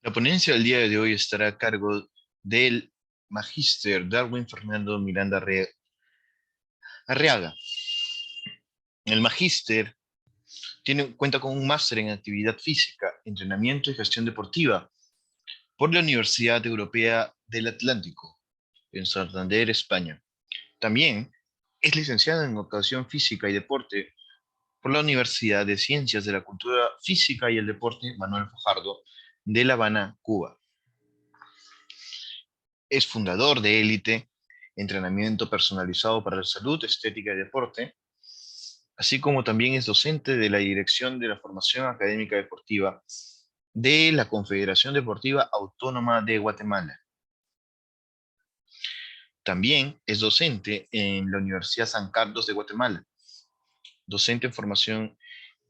La ponencia del día de hoy estará a cargo del magíster Darwin Fernando Miranda Arriaga. El magíster cuenta con un máster en actividad física, entrenamiento y gestión deportiva por la Universidad Europea del Atlántico, en Santander, España. También es licenciado en educación física y deporte por la Universidad de Ciencias de la Cultura Física y el Deporte Manuel Fajardo de La Habana, Cuba. Es fundador de Élite, entrenamiento personalizado para la salud, estética y deporte, así como también es docente de la Dirección de la Formación Académica Deportiva de la Confederación Deportiva Autónoma de Guatemala. También es docente en la Universidad San Carlos de Guatemala, docente en formación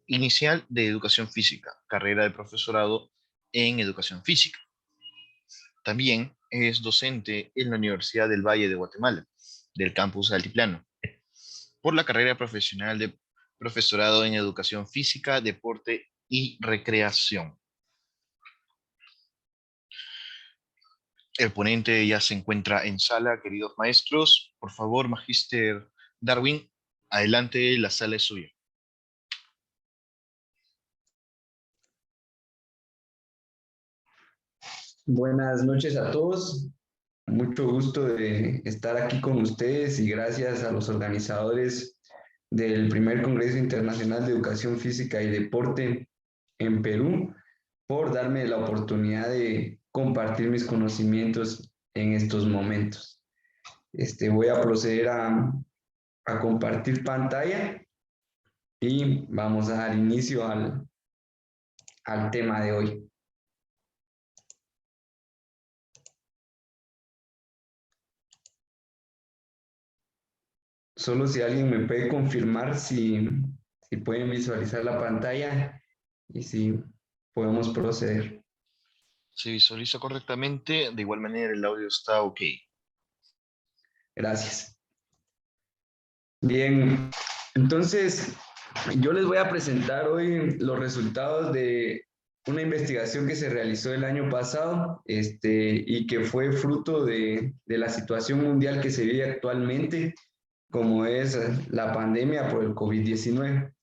inicial de educación física, carrera de profesorado en educación física. También es docente en la Universidad del Valle de Guatemala, del campus Altiplano, por la carrera profesional de profesorado en educación física, deporte y recreación. El ponente ya se encuentra en sala, queridos maestros. Por favor, magíster Darwin, adelante, la sala es suya. Buenas noches a todos. Mucho gusto de estar aquí con ustedes y gracias a los organizadores del primer Congreso Internacional de Educación Física y Deporte en Perú por darme la oportunidad de compartir mis conocimientos en estos momentos. Voy a proceder a compartir pantalla y vamos a dar inicio al tema de hoy. Solo si alguien me puede confirmar si pueden visualizar la pantalla y si podemos proceder. Se visualiza correctamente, de igual manera el audio está ok. Gracias. Bien, entonces yo les voy a presentar hoy los resultados de una investigación que se realizó el año pasado y que fue fruto de la situación mundial que se vive actualmente, como es la pandemia por el COVID-19.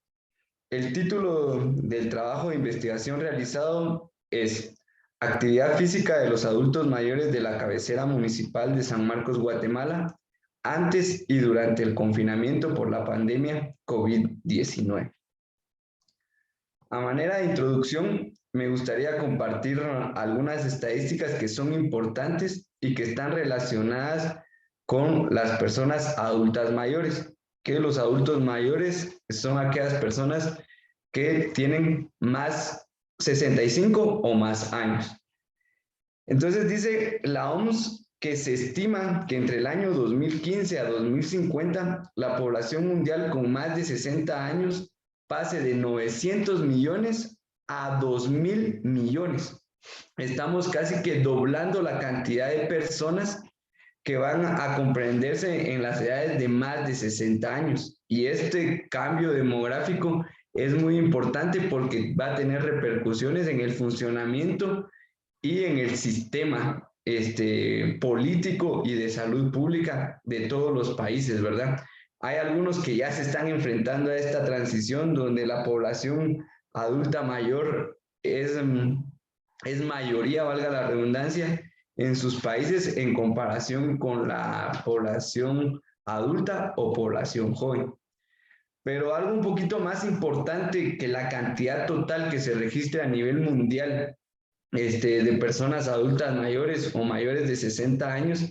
El título del trabajo de investigación realizado es Actividad física de los adultos mayores de la cabecera municipal de San Marcos, Guatemala, antes y durante el confinamiento por la pandemia COVID-19. A manera de introducción, me gustaría compartir algunas estadísticas que son importantes y que están relacionadas con las personas adultas mayores, que los adultos mayores son aquellas personas que tienen más 65 o más años. Entonces dice la OMS que se estima que entre el año 2015 a 2050 la población mundial con más de 60 años pase de 900 millones a 2.000 millones. Estamos casi que doblando la cantidad de personas que van a comprenderse en las edades de más de 60 años. Y este cambio demográfico es muy importante porque va a tener repercusiones en el funcionamiento y en el sistema político y de salud pública de todos los países, ¿verdad? Hay algunos que ya se están enfrentando a esta transición donde la población adulta mayor es mayoría, valga la redundancia, en sus países en comparación con la población adulta o población joven. Pero algo un poquito más importante que la cantidad total que se registra a nivel mundial de personas adultas mayores o mayores de 60 años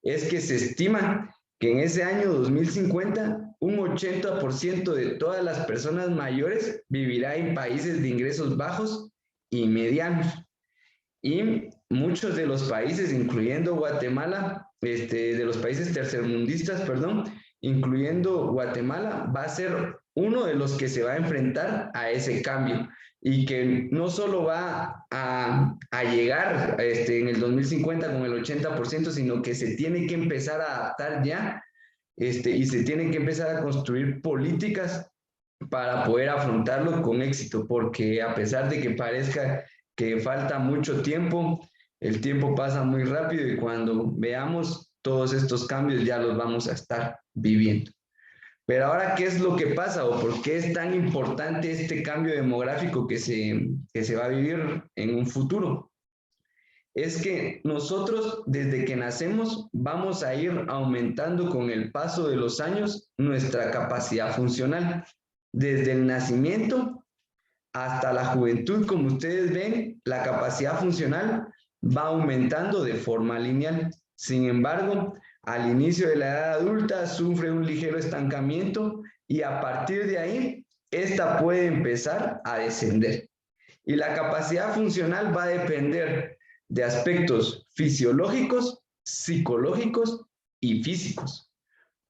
es que se estima que en ese año 2050 un 80% de todas las personas mayores vivirá en países de ingresos bajos y medianos. Y muchos de los países, incluyendo Guatemala, de los países tercermundistas, perdón, incluyendo Guatemala, va a ser uno de los que se va a enfrentar a ese cambio y que no solo va a llegar en el 2050 con el 80%, sino que se tiene que empezar a adaptar ya y se tienen que empezar a construir políticas para poder afrontarlo con éxito, porque a pesar de que parezca que falta mucho tiempo, el tiempo pasa muy rápido y cuando veamos todos estos cambios ya los vamos a estar viviendo. Pero ahora, ¿qué es lo que pasa o por qué es tan importante este cambio demográfico que se va a vivir en un futuro? Es que nosotros desde que nacemos vamos a ir aumentando con el paso de los años nuestra capacidad funcional. Desde el nacimiento hasta la juventud, como ustedes ven, la capacidad funcional va aumentando de forma lineal. Sin embargo, al inicio de la edad adulta sufre un ligero estancamiento y a partir de ahí, esta puede empezar a descender. Y la capacidad funcional va a depender de aspectos fisiológicos, psicológicos y físicos.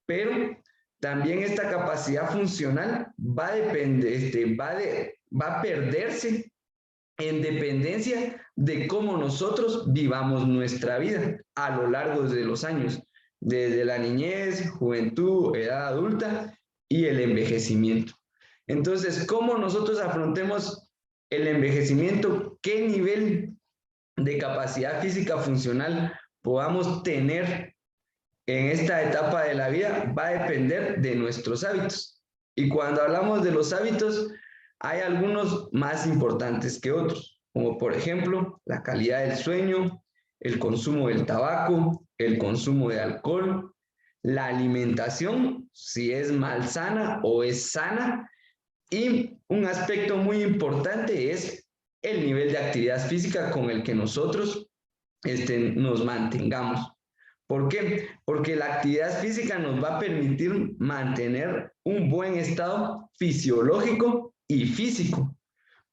Pero también esta capacidad funcional va a depender, va a perderse en dependencia de cómo nosotros vivamos nuestra vida a lo largo de los años, desde la niñez, juventud, edad adulta y el envejecimiento. Entonces, ¿cómo nosotros afrontemos el envejecimiento? ¿Qué nivel de capacidad física funcional podamos tener en esta etapa de la vida? Va a depender de nuestros hábitos. Y cuando hablamos de los hábitos, hay algunos más importantes que otros, como por ejemplo la calidad del sueño, el consumo del tabaco, el consumo de alcohol, la alimentación, si es malsana o es sana, y un aspecto muy importante es el nivel de actividad física con el que nosotros nos mantengamos. ¿Por qué? Porque la actividad física nos va a permitir mantener un buen estado fisiológico y físico.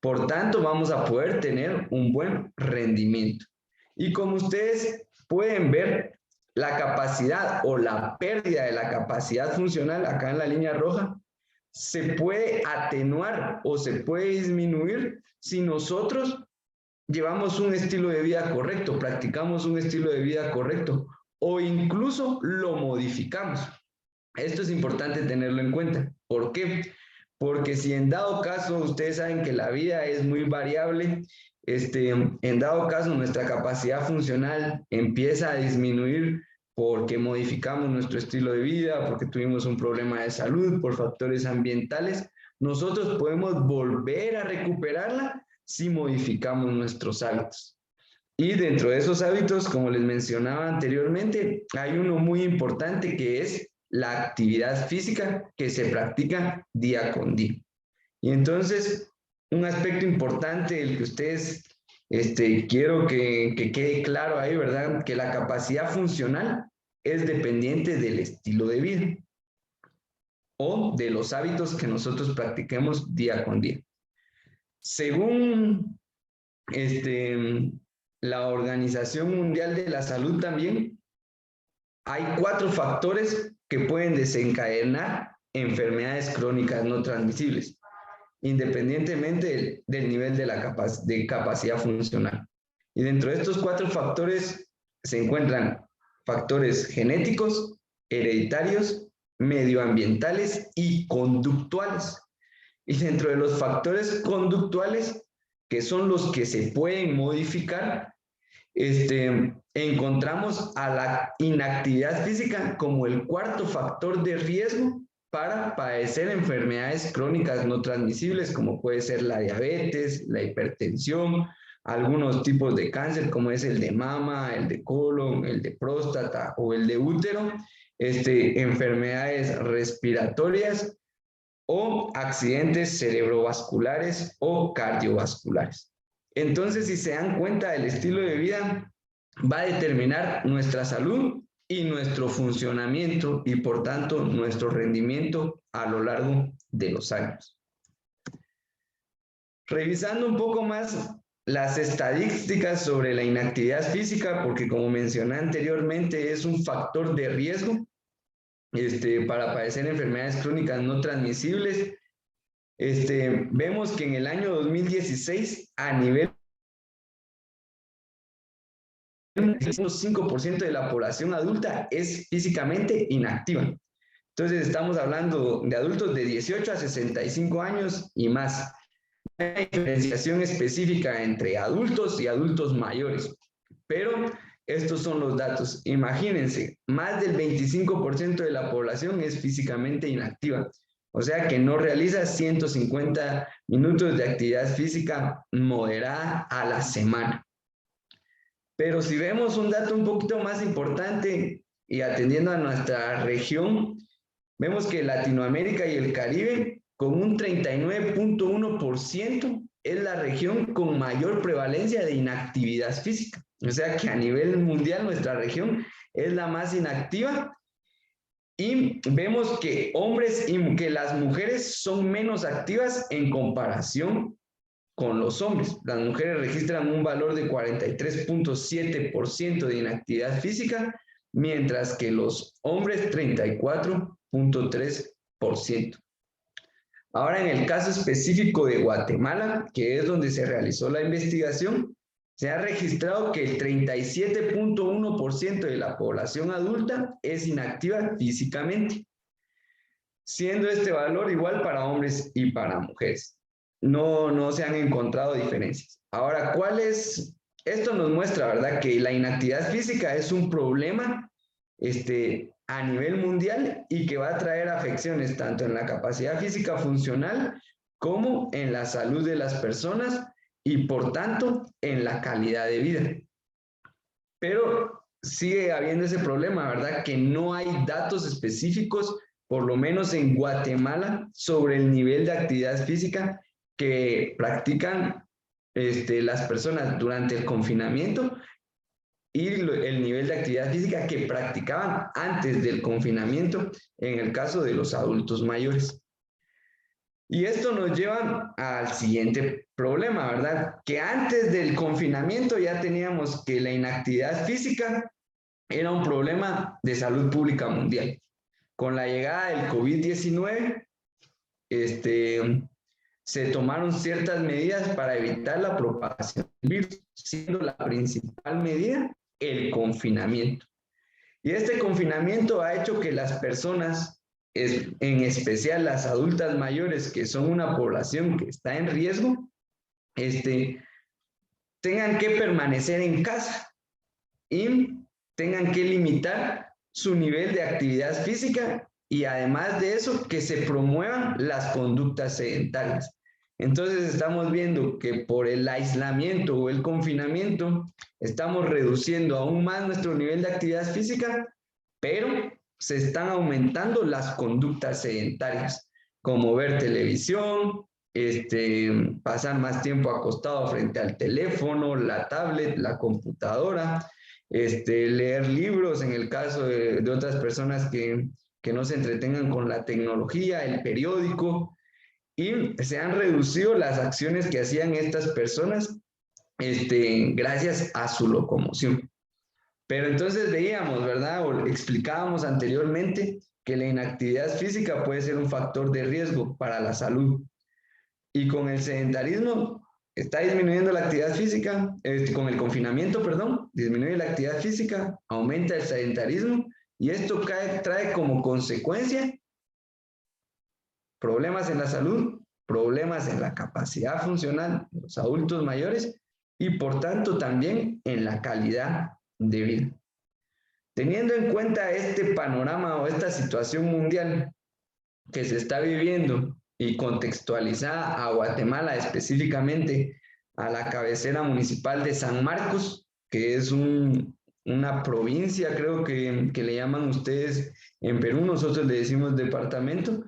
Por tanto, vamos a poder tener un buen rendimiento. Y como ustedes pueden ver, la capacidad o la pérdida de la capacidad funcional acá en la línea roja se puede atenuar o se puede disminuir si nosotros llevamos un estilo de vida correcto, practicamos un estilo de vida correcto o incluso lo modificamos. Esto es importante tenerlo en cuenta. ¿Por qué? Porque si en dado caso, ustedes saben que la vida es muy variable, en dado caso nuestra capacidad funcional empieza a disminuir porque modificamos nuestro estilo de vida, porque tuvimos un problema de salud, por factores ambientales, nosotros podemos volver a recuperarla si modificamos nuestros hábitos. Y dentro de esos hábitos, como les mencionaba anteriormente, hay uno muy importante que es la actividad física que se practica día con día. Y entonces, un aspecto importante, el que ustedes, quiero que quede claro ahí, ¿verdad? Que la capacidad funcional es dependiente del estilo de vida o de los hábitos que nosotros practiquemos día con día. Según la Organización Mundial de la Salud también, hay 4 factores que pueden desencadenar enfermedades crónicas no transmisibles, independientemente del nivel de la capacidad funcional. Y dentro de estos 4 factores se encuentran factores genéticos, hereditarios, medioambientales y conductuales. Y dentro de los factores conductuales, que son los que se pueden modificar, encontramos a la inactividad física como el 4º factor de riesgo para padecer enfermedades crónicas no transmisibles, como puede ser la diabetes, la hipertensión, algunos tipos de cáncer, como es el de mama, el de colon, el de próstata o el de útero, enfermedades respiratorias o accidentes cerebrovasculares o cardiovasculares. Entonces, si se dan cuenta, el estilo de vida va a determinar nuestra salud y nuestro funcionamiento y, por tanto, nuestro rendimiento a lo largo de los años. Revisando un poco más las estadísticas sobre la inactividad física, porque como mencioné anteriormente, es un factor de riesgo para padecer enfermedades crónicas no transmisibles. Vemos que en el año 2016, a nivel el 5% de la población adulta es físicamente inactiva. Entonces estamos hablando de adultos de 18 a 65 años y más. diferenciación específica entre adultos y adultos mayores, pero estos son los datos. Imagínense, más del 25% de la población es físicamente inactiva, o sea que no realiza 150 minutos de actividad física moderada a la semana. Pero si vemos un dato un poquito más importante y atendiendo a nuestra región, vemos que Latinoamérica y el Caribe, con un 39.1%, es la región con mayor prevalencia de inactividad física. O sea que a nivel mundial nuestra región es la más inactiva y vemos que hombres y que las mujeres son menos activas en comparación con los hombres. Las mujeres registran un valor de 43.7% de inactividad física, mientras que los hombres 34.3%. Ahora, en el caso específico de Guatemala, que es donde se realizó la investigación, se ha registrado que el 37.1% de la población adulta es inactiva físicamente, siendo este valor igual para hombres y para mujeres. No se han encontrado diferencias. Ahora, ¿cuál es? Esto nos muestra, ¿verdad?, que la inactividad física es un problema a nivel mundial y que va a traer afecciones tanto en la capacidad física funcional como en la salud de las personas y por tanto en la calidad de vida. Pero sigue habiendo ese problema, ¿verdad?, que no hay datos específicos, por lo menos en Guatemala, sobre el nivel de actividad física que practican las personas durante el confinamiento y el nivel de actividad física que practicaban antes del confinamiento en el caso de los adultos mayores. Y esto nos lleva al siguiente problema, ¿verdad? Que antes del confinamiento ya teníamos que la inactividad física era un problema de salud pública mundial. Con la llegada del COVID-19, se tomaron ciertas medidas para evitar la propagación del virus, siendo la principal medida el confinamiento. Y este confinamiento ha hecho que las personas, en especial las adultas mayores, que son una población que está en riesgo, tengan que permanecer en casa y tengan que limitar su nivel de actividad física y además de eso que se promuevan las conductas sedentarias. Entonces estamos viendo que por el aislamiento o el confinamiento estamos reduciendo aún más nuestro nivel de actividad física, pero se están aumentando las conductas sedentarias, como ver televisión, pasar más tiempo acostado frente al teléfono, la tablet, la computadora, leer libros en el caso de otras personas que no se entretengan con la tecnología, el periódico, y se han reducido las acciones que hacían estas personas gracias a su locomoción. Pero entonces veíamos, ¿verdad? O explicábamos anteriormente que la inactividad física puede ser un factor de riesgo para la salud. Y con el sedentarismo está disminuyendo la actividad física, con el confinamiento, perdón, disminuye la actividad física, aumenta el sedentarismo y esto trae como consecuencia problemas en la salud, problemas en la capacidad funcional de los adultos mayores y por tanto también en la calidad de vida. Teniendo en cuenta este panorama o esta situación mundial que se está viviendo y contextualizada a Guatemala, específicamente a la cabecera municipal de San Marcos, que es una provincia, creo que le llaman ustedes en Perú, nosotros le decimos departamento,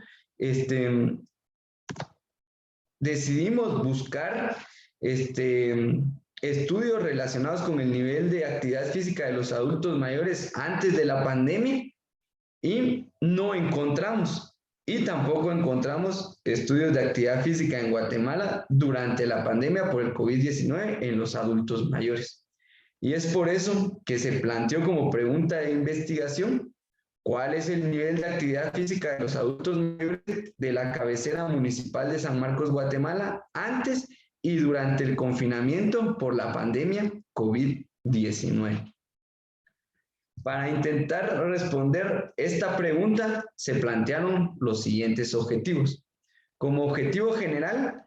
decidimos buscar estudios relacionados con el nivel de actividad física de los adultos mayores antes de la pandemia y no encontramos. Y tampoco encontramos estudios de actividad física en Guatemala durante la pandemia por el COVID-19 en los adultos mayores. Y es por eso que se planteó como pregunta de investigación cuál es el nivel de actividad física de los adultos mayores de la cabecera municipal de San Marcos, Guatemala, antes y durante el confinamiento por la pandemia COVID-19. Para intentar responder esta pregunta, se plantearon los siguientes objetivos. Como objetivo general,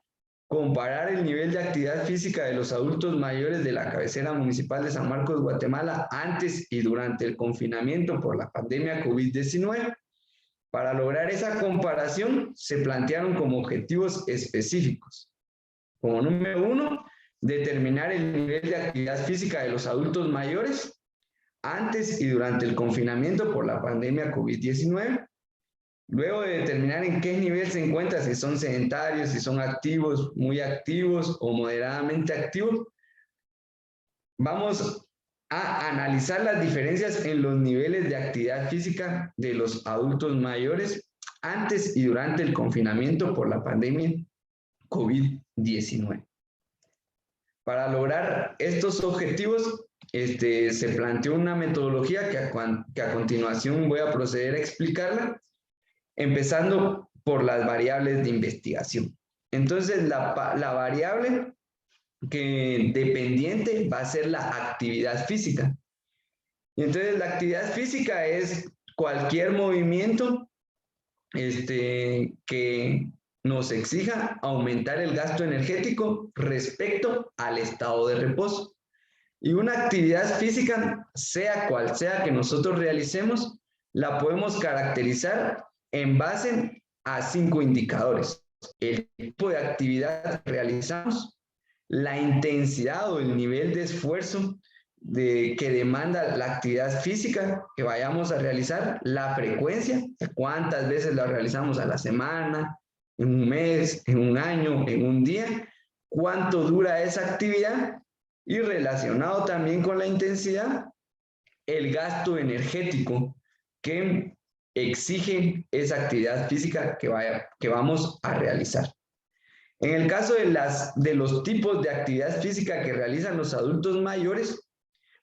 comparar el nivel de actividad física de los adultos mayores de la cabecera municipal de San Marcos, Guatemala, antes y durante el confinamiento por la pandemia COVID-19. Para lograr esa comparación, se plantearon como objetivos específicos. Como número 1, determinar el nivel de actividad física de los adultos mayores antes y durante el confinamiento por la pandemia COVID-19. Luego de determinar en qué nivel se encuentra, si son sedentarios, si son activos, muy activos o moderadamente activos, vamos a analizar las diferencias en los niveles de actividad física de los adultos mayores antes y durante el confinamiento por la pandemia COVID-19. Para lograr estos objetivos, se planteó una metodología que a continuación voy a proceder a explicarla, empezando por las variables de investigación. Entonces, la variable que dependiente va a ser la actividad física. Y entonces, la actividad física es cualquier movimiento que nos exija aumentar el gasto energético respecto al estado de reposo. Y una actividad física, sea cual sea que nosotros realicemos, la podemos caracterizar en base a 5 indicadores. El tipo de actividad que realizamos, la intensidad o el nivel de esfuerzo que demanda la actividad física que vayamos a realizar, la frecuencia, cuántas veces la realizamos a la semana, en un mes, en un año, en un día, cuánto dura esa actividad y relacionado también con la intensidad, el gasto energético que exige esa actividad física que vamos a realizar. En el caso de los tipos de actividad física que realizan los adultos mayores,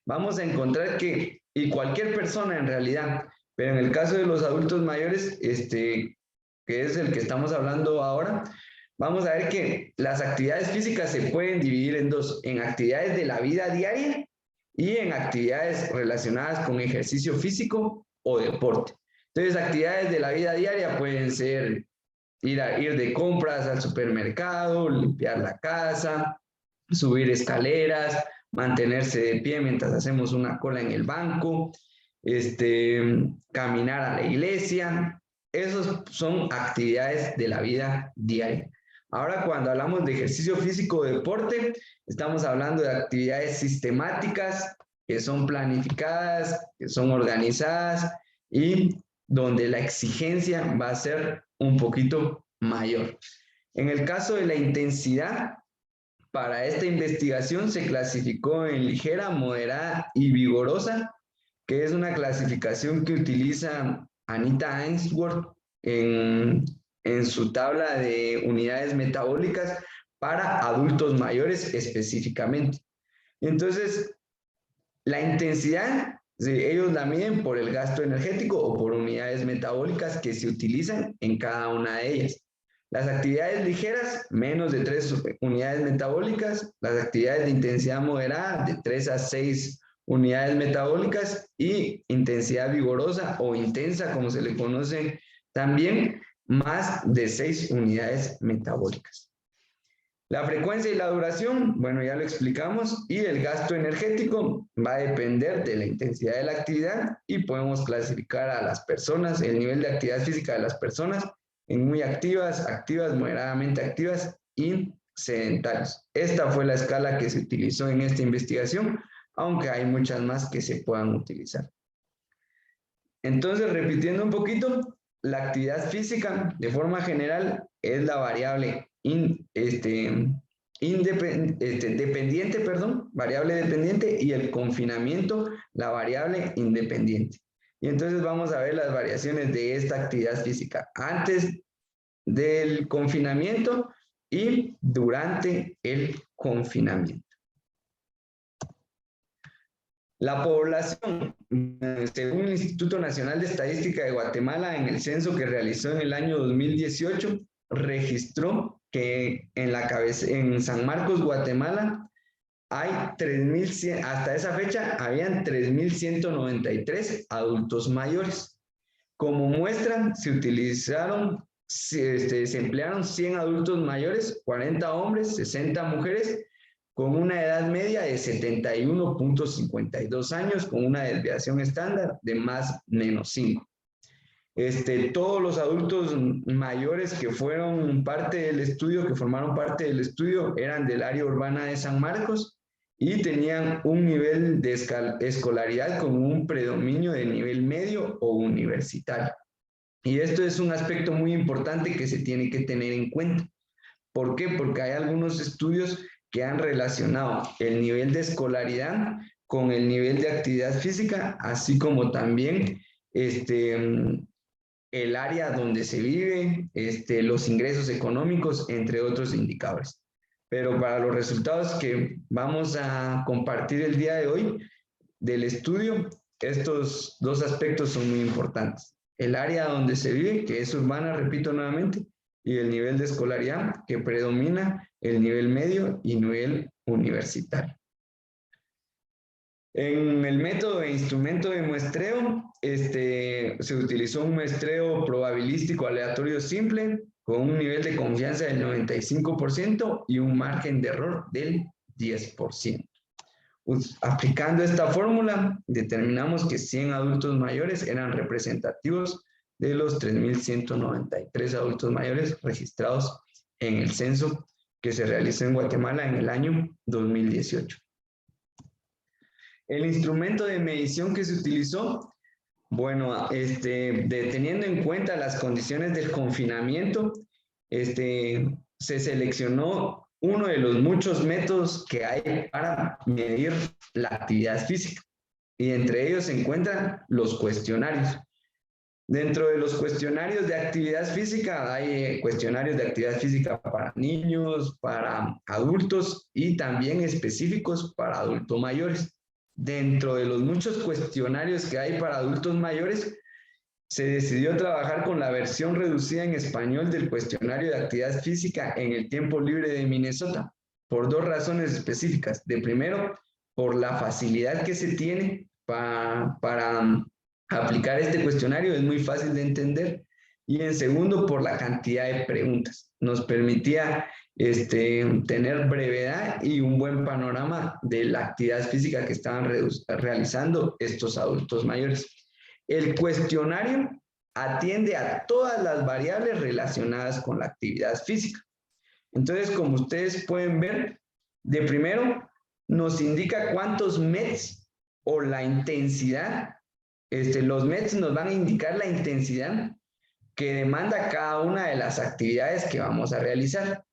vamos a encontrar y cualquier persona en realidad, pero en el caso de los adultos mayores, que es el que estamos hablando ahora, vamos a ver que las actividades físicas se pueden dividir en dos, en actividades de la vida diaria y en actividades relacionadas con ejercicio físico o deporte. Entonces, actividades de la vida diaria pueden ser ir de compras al supermercado, limpiar la casa, subir escaleras, mantenerse de pie mientras hacemos una cola en el banco, caminar a la iglesia. Esas son actividades de la vida diaria. Ahora, cuando hablamos de ejercicio físico o deporte, estamos hablando de actividades sistemáticas que son planificadas, que son organizadas y donde la exigencia va a ser un poquito mayor. En el caso de la intensidad, para esta investigación se clasificó en ligera, moderada y vigorosa, que es una clasificación que utiliza Anita Ainsworth en su tabla de unidades metabólicas para adultos mayores específicamente. Entonces, la intensidad, ellos la miden por el gasto energético o por unidades metabólicas que se utilizan en cada una de ellas. Las actividades ligeras, menos de 3 unidades metabólicas. Las actividades de intensidad moderada, de 3 a 6 unidades metabólicas. Y intensidad vigorosa o intensa, como se le conoce también, más de 6 unidades metabólicas. La frecuencia y la duración, bueno, ya lo explicamos, y el gasto energético va a depender de la intensidad de la actividad y podemos clasificar a las personas, el nivel de actividad física de las personas en muy activas, activas, moderadamente activas y sedentarios. Esta fue la escala que se utilizó en esta investigación, aunque hay muchas más que se puedan utilizar. Entonces, repitiendo un poquito, la actividad física, de forma general, es la variable variable dependiente, y el confinamiento, la variable independiente. Y entonces vamos a ver las variaciones de esta actividad física antes del confinamiento y durante el confinamiento. La población, según el Instituto Nacional de Estadística de Guatemala, en el censo que realizó en el año 2018, registró que en San Marcos, Guatemala, hay 3.100, hasta esa fecha, habían 3.193 adultos mayores. Como muestra, se utilizaron se emplearon 100 adultos mayores, 40 hombres, 60 mujeres, con una edad media de 71.52 años, con una desviación estándar de más menos 5. Todos los adultos mayores que fueron parte del estudio, que formaron parte del estudio, eran del área urbana de San Marcos y tenían un nivel de escolaridad con un predominio de nivel medio o universitario. Y esto es un aspecto muy importante que se tiene que tener en cuenta. ¿Por qué? Porque hay algunos estudios que han relacionado el nivel de escolaridad con el nivel de actividad física, así como también el área donde se vive, los ingresos económicos, entre otros indicadores. Pero para los resultados que vamos a compartir el día de hoy del estudio, estos dos aspectos son muy importantes. El área donde se vive, que es urbana, repito nuevamente, y el nivel de escolaridad, que predomina el nivel medio y nivel universitario. En el método de instrumento de muestreo, se utilizó un muestreo probabilístico aleatorio simple con un nivel de confianza del 95% y un margen de error del 10%. Aplicando esta fórmula, determinamos que 100 adultos mayores eran representativos de los 3.193 adultos mayores registrados en el censo que se realizó en Guatemala en el año 2018. El instrumento de medición que se utilizó, bueno, teniendo en cuenta las condiciones del confinamiento, se seleccionó uno de los muchos métodos que hay para medir la actividad física. Y entre ellos se encuentran los cuestionarios. Dentro de los cuestionarios de actividad física hay cuestionarios de actividad física para niños, para adultos y también específicos para adultos mayores. Dentro de los muchos cuestionarios que hay para adultos mayores, se decidió trabajar con la versión reducida en español del cuestionario de actividad física en el tiempo libre de Minnesota, por dos razones específicas. De primero, por la facilidad que se tiene para aplicar este cuestionario, es muy fácil de entender. Y en segundo, por la cantidad de preguntas. Nos permitía tener brevedad y un buen panorama de la actividad física que estaban realizando estos adultos mayores. El cuestionario atiende a todas las variables relacionadas con la actividad física. Entonces, como ustedes pueden ver, de primero nos indica cuántos METs o la intensidad. Los METs nos van a indicar la intensidad que demanda cada una de las actividades que vamos a realizar.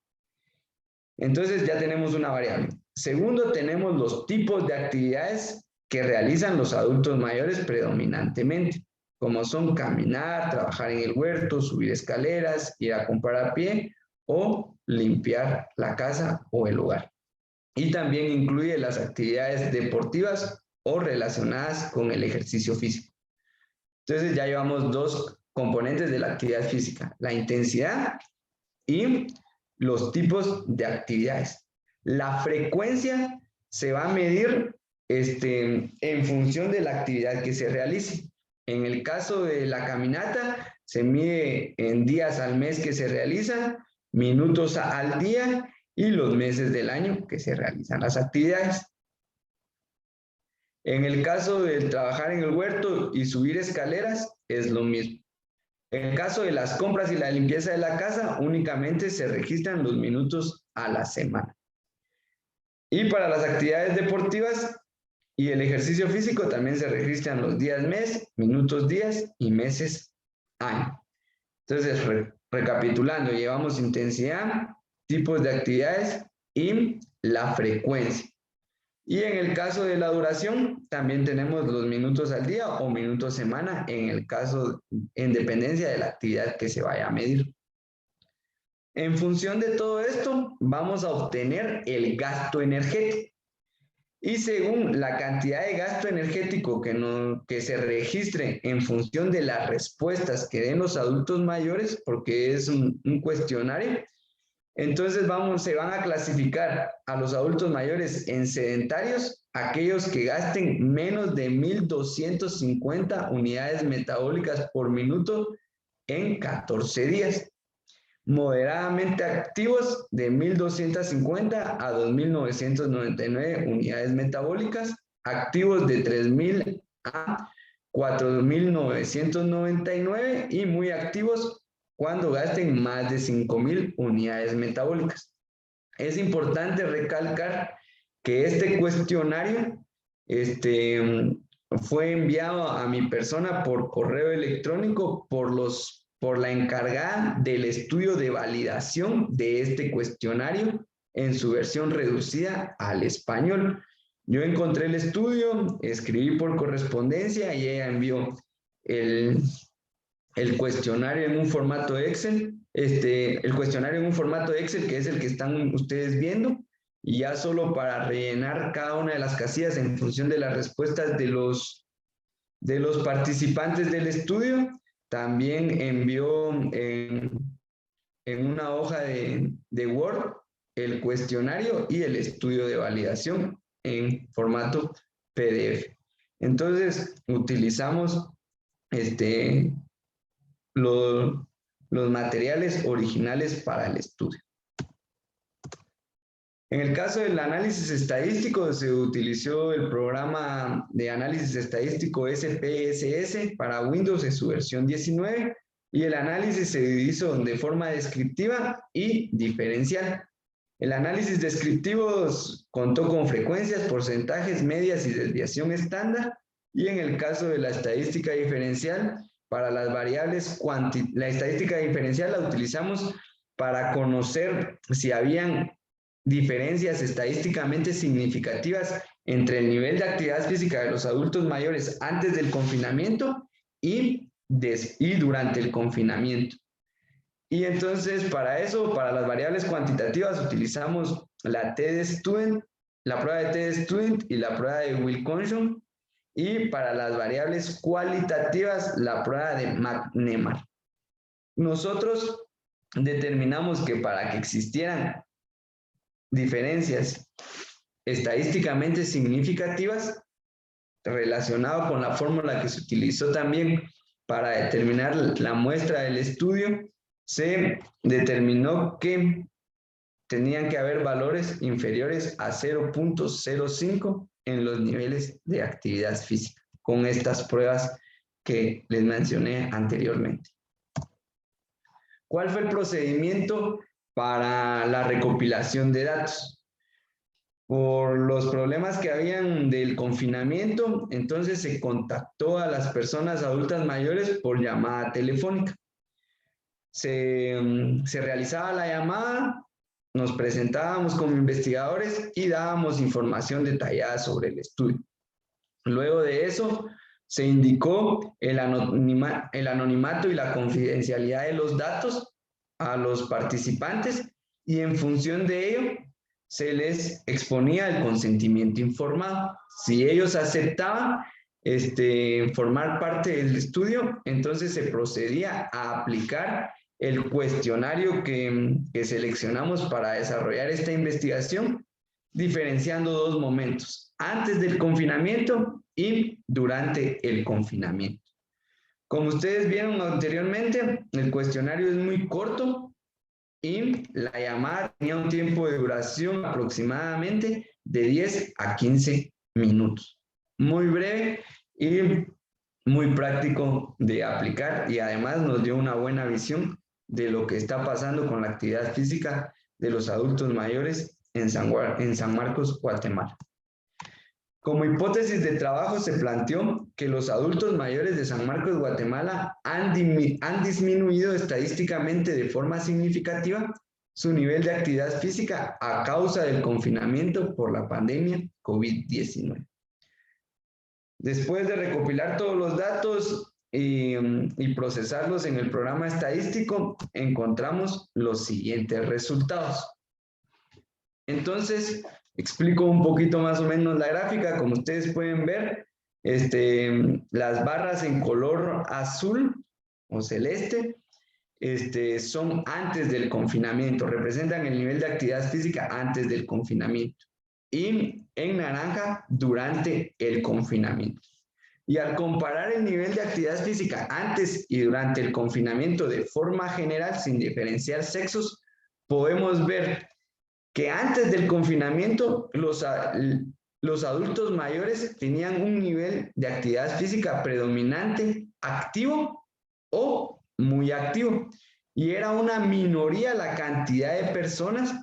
Entonces ya tenemos una variable. Segundo, tenemos los tipos de actividades que realizan los adultos mayores predominantemente, como son caminar, trabajar en el huerto, subir escaleras, ir a comprar a pie o limpiar la casa o el hogar. Y también incluye las actividades deportivas o relacionadas con el ejercicio físico. Entonces ya llevamos dos componentes de la actividad física, la intensidad y los tipos de actividades. La frecuencia se va a medir en función de la actividad que se realice. En el caso de la caminata, se mide en días al mes que se realiza, minutos al día y los meses del año que se realizan las actividades. En el caso de trabajar en el huerto y subir escaleras, es lo mismo. En el caso de las compras y la limpieza de la casa, únicamente se registran los minutos a la semana. Y para las actividades deportivas y el ejercicio físico también se registran los días mes, minutos días y meses año. Entonces, recapitulando, llevamos intensidad, tipos de actividades y la frecuencia. Y en el caso de la duración, también tenemos los minutos al día o minutos semana, en el caso, en dependencia de la actividad que se vaya a medir. En función de todo esto, vamos a obtener el gasto energético. Y según la cantidad de gasto energético que se registre en función de las respuestas que den los adultos mayores, porque es un cuestionario, entonces se van a clasificar a los adultos mayores en sedentarios, aquellos que gasten menos de 1.250 unidades metabólicas por minuto en 14 días. moderadamente activos de 1.250 a 2.999 unidades metabólicas, activos de 3.000 a 4.999 y muy activos cuando gasten más de 5.000 unidades metabólicas. Es importante recalcar que este cuestionario fue enviado a mi persona por correo electrónico por la encargada del estudio de validación de este cuestionario en su versión reducida al español. Yo encontré el estudio, escribí por correspondencia y ella envió el cuestionario en un formato Excel, el cuestionario en un formato Excel, que es el que están ustedes viendo, y ya solo para rellenar cada una de las casillas en función de las respuestas de los participantes del estudio, también envió en una hoja de Word el cuestionario y el estudio de validación en formato PDF. Entonces, utilizamos los materiales originales para el estudio. En el caso del análisis estadístico, se utilizó el programa de análisis estadístico SPSS para Windows en su versión 19 y el análisis se hizo de forma descriptiva y diferencial. El análisis descriptivo contó con frecuencias, porcentajes, medias y desviación estándar, y en el caso de la estadística diferencial, para las variables la estadística diferencial la utilizamos para conocer si habían diferencias estadísticamente significativas entre el nivel de actividad física de los adultos mayores antes del confinamiento y durante el confinamiento. Y entonces para eso, para las variables cuantitativas, utilizamos la TD-Student, la prueba de TD-Student y la prueba de Wilcoxon, y para las variables cualitativas, la prueba de McNemar. Nosotros determinamos que para que existieran diferencias estadísticamente significativas, relacionado con la fórmula que se utilizó también para determinar la muestra del estudio, se determinó que tenían que haber valores inferiores a 0.05 en los niveles de actividad física, con estas pruebas que les mencioné anteriormente. ¿Cuál fue el procedimiento para la recopilación de datos? Por los problemas que habían del confinamiento, entonces se contactó a las personas adultas mayores por llamada telefónica. Se realizaba la llamada, nos presentábamos como investigadores y dábamos información detallada sobre el estudio. Luego de eso, se indicó el anonimato y la confidencialidad de los datos a los participantes y en función de ello se les exponía el consentimiento informado. Si ellos aceptaban formar parte del estudio, entonces se procedía a aplicar el cuestionario que seleccionamos para desarrollar esta investigación, diferenciando dos momentos: antes del confinamiento y durante el confinamiento. Como ustedes vieron anteriormente, el cuestionario es muy corto y la llamada tenía un tiempo de duración aproximadamente de 10 a 15 minutos. Muy breve y muy práctico de aplicar, y además nos dio una buena visión de lo que está pasando con la actividad física de los adultos mayores en San Marcos, Guatemala. Como hipótesis de trabajo se planteó que los adultos mayores de San Marcos, Guatemala han disminuido estadísticamente de forma significativa su nivel de actividad física a causa del confinamiento por la pandemia COVID-19. Después de recopilar todos los datos y procesarlos en el programa estadístico, encontramos los siguientes resultados. Entonces, explico un poquito más o menos la gráfica. Como ustedes pueden ver, las barras en color azul o celeste son antes del confinamiento, representan el nivel de actividad física antes del confinamiento, y en naranja durante el confinamiento. Y al comparar el nivel de actividad física antes y durante el confinamiento de forma general, sin diferenciar sexos, podemos ver que antes del confinamiento los adultos mayores tenían un nivel de actividad física predominante, activo o muy activo. Y era una minoría la cantidad de personas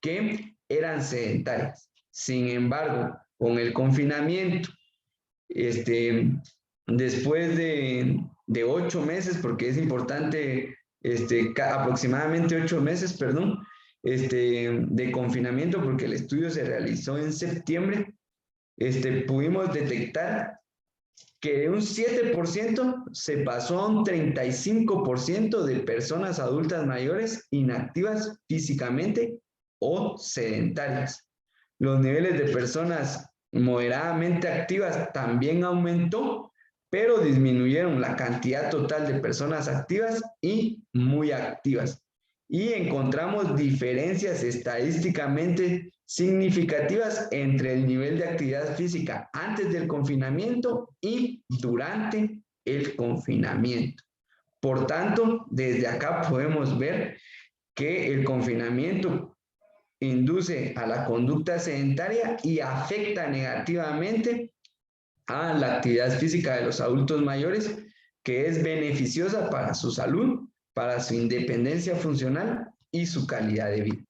que eran sedentarias. Sin embargo, con el confinamiento, después de 8 meses, porque es importante, aproximadamente 8 meses, perdón, de confinamiento, porque el estudio se realizó en septiembre, pudimos detectar que de un 7% se pasó a un 35% de personas adultas mayores inactivas físicamente o sedentarias. Los niveles de personas moderadamente activas también aumentó, pero disminuyeron la cantidad total de personas activas y muy activas. Y encontramos diferencias estadísticamente significativas entre el nivel de actividad física antes del confinamiento y durante el confinamiento. Por tanto, desde acá podemos ver que el confinamiento induce a la conducta sedentaria y afecta negativamente a la actividad física de los adultos mayores, que es beneficiosa para su salud, para su independencia funcional y su calidad de vida.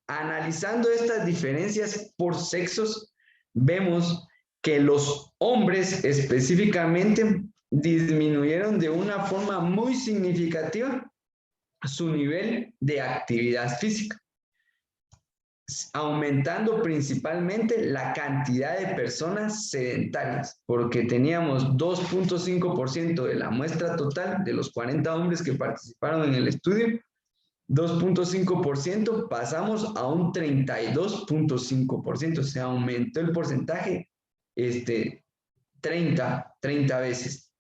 Analizando estas diferencias por sexos, vemos que los hombres específicamente disminuyeron de una forma muy significativa su nivel de actividad física, aumentando principalmente la cantidad de personas sedentarias, porque teníamos 2.5% de la muestra total de los 40 hombres que participaron en el estudio, 2.5% pasamos a un 32.5%, o sea, aumentó el porcentaje 30 veces.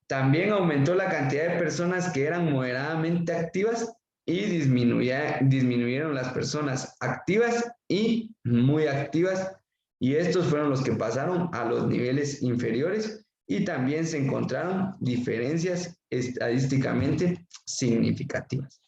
También aumentó la cantidad de personas que eran moderadamente activas y disminuyeron las personas activas y muy activas, y estos fueron los que pasaron a los niveles inferiores, y también se encontraron diferencias estadísticamente significativas.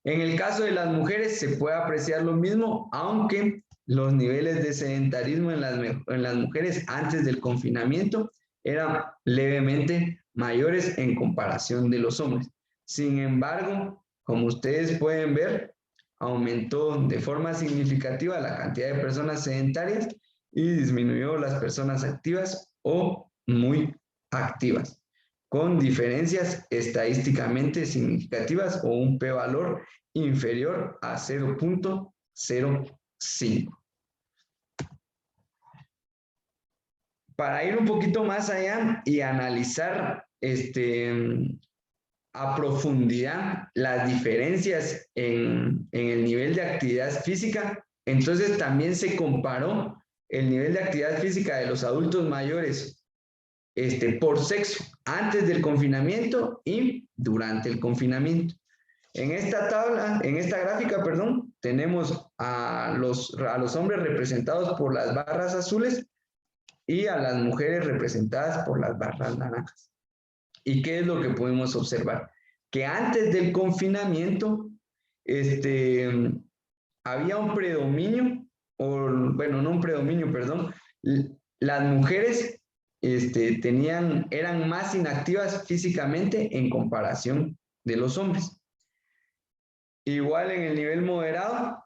En el caso de las mujeres se puede apreciar lo mismo, aunque los niveles de sedentarismo en las mujeres antes del confinamiento eran levemente mayores en comparación de los hombres. Sin embargo, como ustedes pueden ver, aumentó de forma significativa la cantidad de personas sedentarias y disminuyó las personas activas o muy activas, con diferencias estadísticamente significativas o un p-valor inferior a 0.05. Para ir un poquito más allá y analizar a profundidad las diferencias en el nivel de actividad física, entonces también se comparó el nivel de actividad física de los adultos mayores por sexo antes del confinamiento y durante el confinamiento. En esta tabla, en esta gráfica, perdón, tenemos a los hombres representados por las barras azules y a las mujeres representadas por las barras naranjas. ¿Y qué es lo que podemos observar? Que antes del confinamiento había un predominio, o bueno, no un predominio, perdón, las mujeres eran más inactivas físicamente en comparación de los hombres. Igual en el nivel moderado,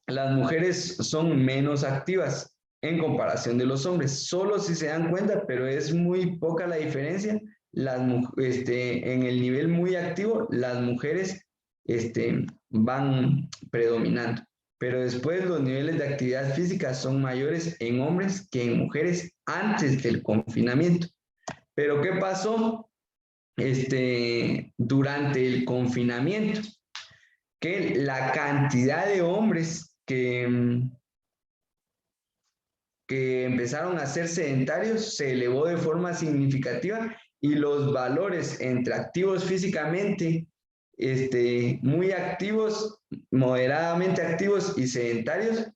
las mujeres son menos activas en comparación de los hombres. Solo si se dan cuenta, pero es muy poca la diferencia. En el nivel muy activo, las mujeres van predominando. Pero después los niveles de actividad física son mayores en hombres que en mujeres antes del confinamiento. Pero ¿qué pasó durante el confinamiento? Que la cantidad de hombres que empezaron a ser sedentarios se elevó de forma significativa, y los valores entre activos físicamente, muy activos, moderadamente activos y sedentarios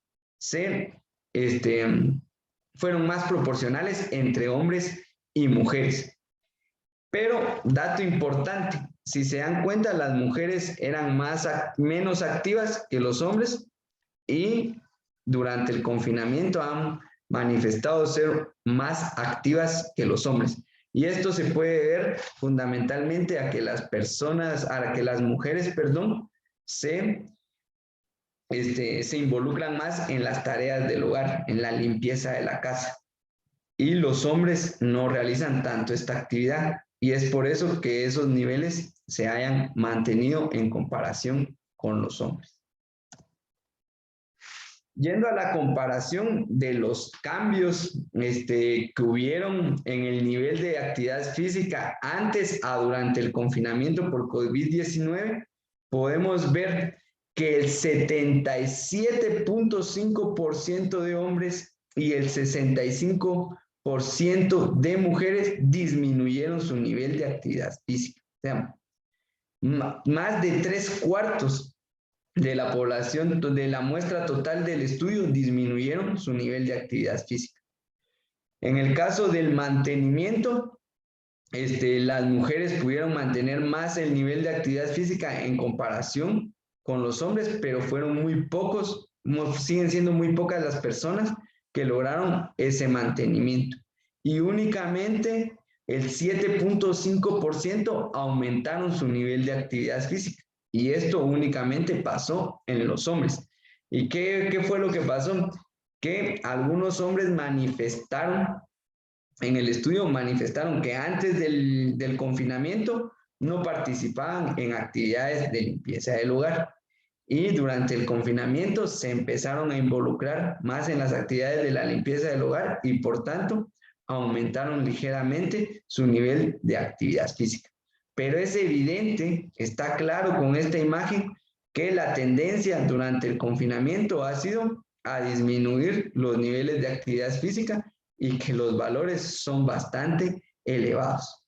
fueron más proporcionales entre hombres y mujeres. Pero, dato importante, si se dan cuenta, las mujeres eran menos activas que los hombres y durante el confinamiento han manifestado ser más activas que los hombres. Y esto se puede ver fundamentalmente a que las mujeres, perdón, se involucran más en las tareas del hogar, en la limpieza de la casa. Y los hombres no realizan tanto esta actividad. Y es por eso que esos niveles se hayan mantenido en comparación con los hombres. Yendo a la comparación de los cambios que hubieron en el nivel de actividad física antes a durante el confinamiento por COVID-19, podemos ver que el 77.5% de hombres y el 65% de mujeres disminuyeron su nivel de actividad física. O sea, más de 3/4 de la población, de la muestra total del estudio, disminuyeron su nivel de actividad física. En el caso del mantenimiento, las mujeres pudieron mantener más el nivel de actividad física en comparación con los hombres, pero fueron muy pocos, siguen siendo muy pocas las personas que lograron ese mantenimiento. Y únicamente el 7.5% aumentaron su nivel de actividad física. Y esto únicamente pasó en los hombres. ¿Y qué fue lo que pasó? Que algunos hombres en el estudio manifestaron que antes del confinamiento no participaban en actividades de limpieza del hogar. Y durante el confinamiento se empezaron a involucrar más en las actividades de la limpieza del hogar y por tanto aumentaron ligeramente su nivel de actividad física. Pero es evidente, está claro con esta imagen, que la tendencia durante el confinamiento ha sido a disminuir los niveles de actividad física y que los valores son bastante elevados.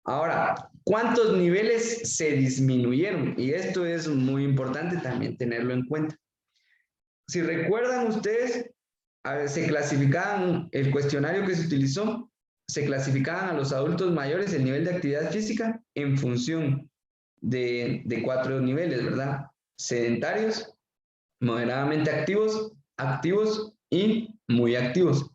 Ahora, ¿cuántos niveles se disminuyeron? Y esto es muy importante también tenerlo en cuenta. Si recuerdan ustedes, se clasificaban, el cuestionario que se utilizó, se clasificaban a los adultos mayores el nivel de actividad física en función de 4 niveles, ¿verdad? Sedentarios, moderadamente activos, activos y muy activos.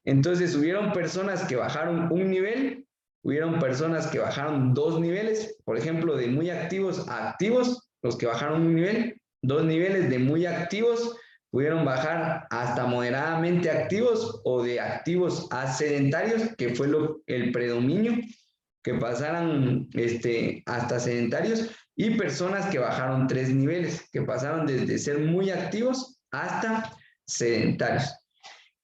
Entonces, hubieron personas que bajaron un nivel, hubieron personas que bajaron 2 niveles, por ejemplo, de muy activos a activos, los que bajaron un nivel, 2 niveles de muy activos, pudieron bajar hasta moderadamente activos o de activos a sedentarios, que fue el predominio, que pasaran hasta sedentarios, y personas que bajaron 3 niveles, que pasaron desde ser muy activos hasta sedentarios.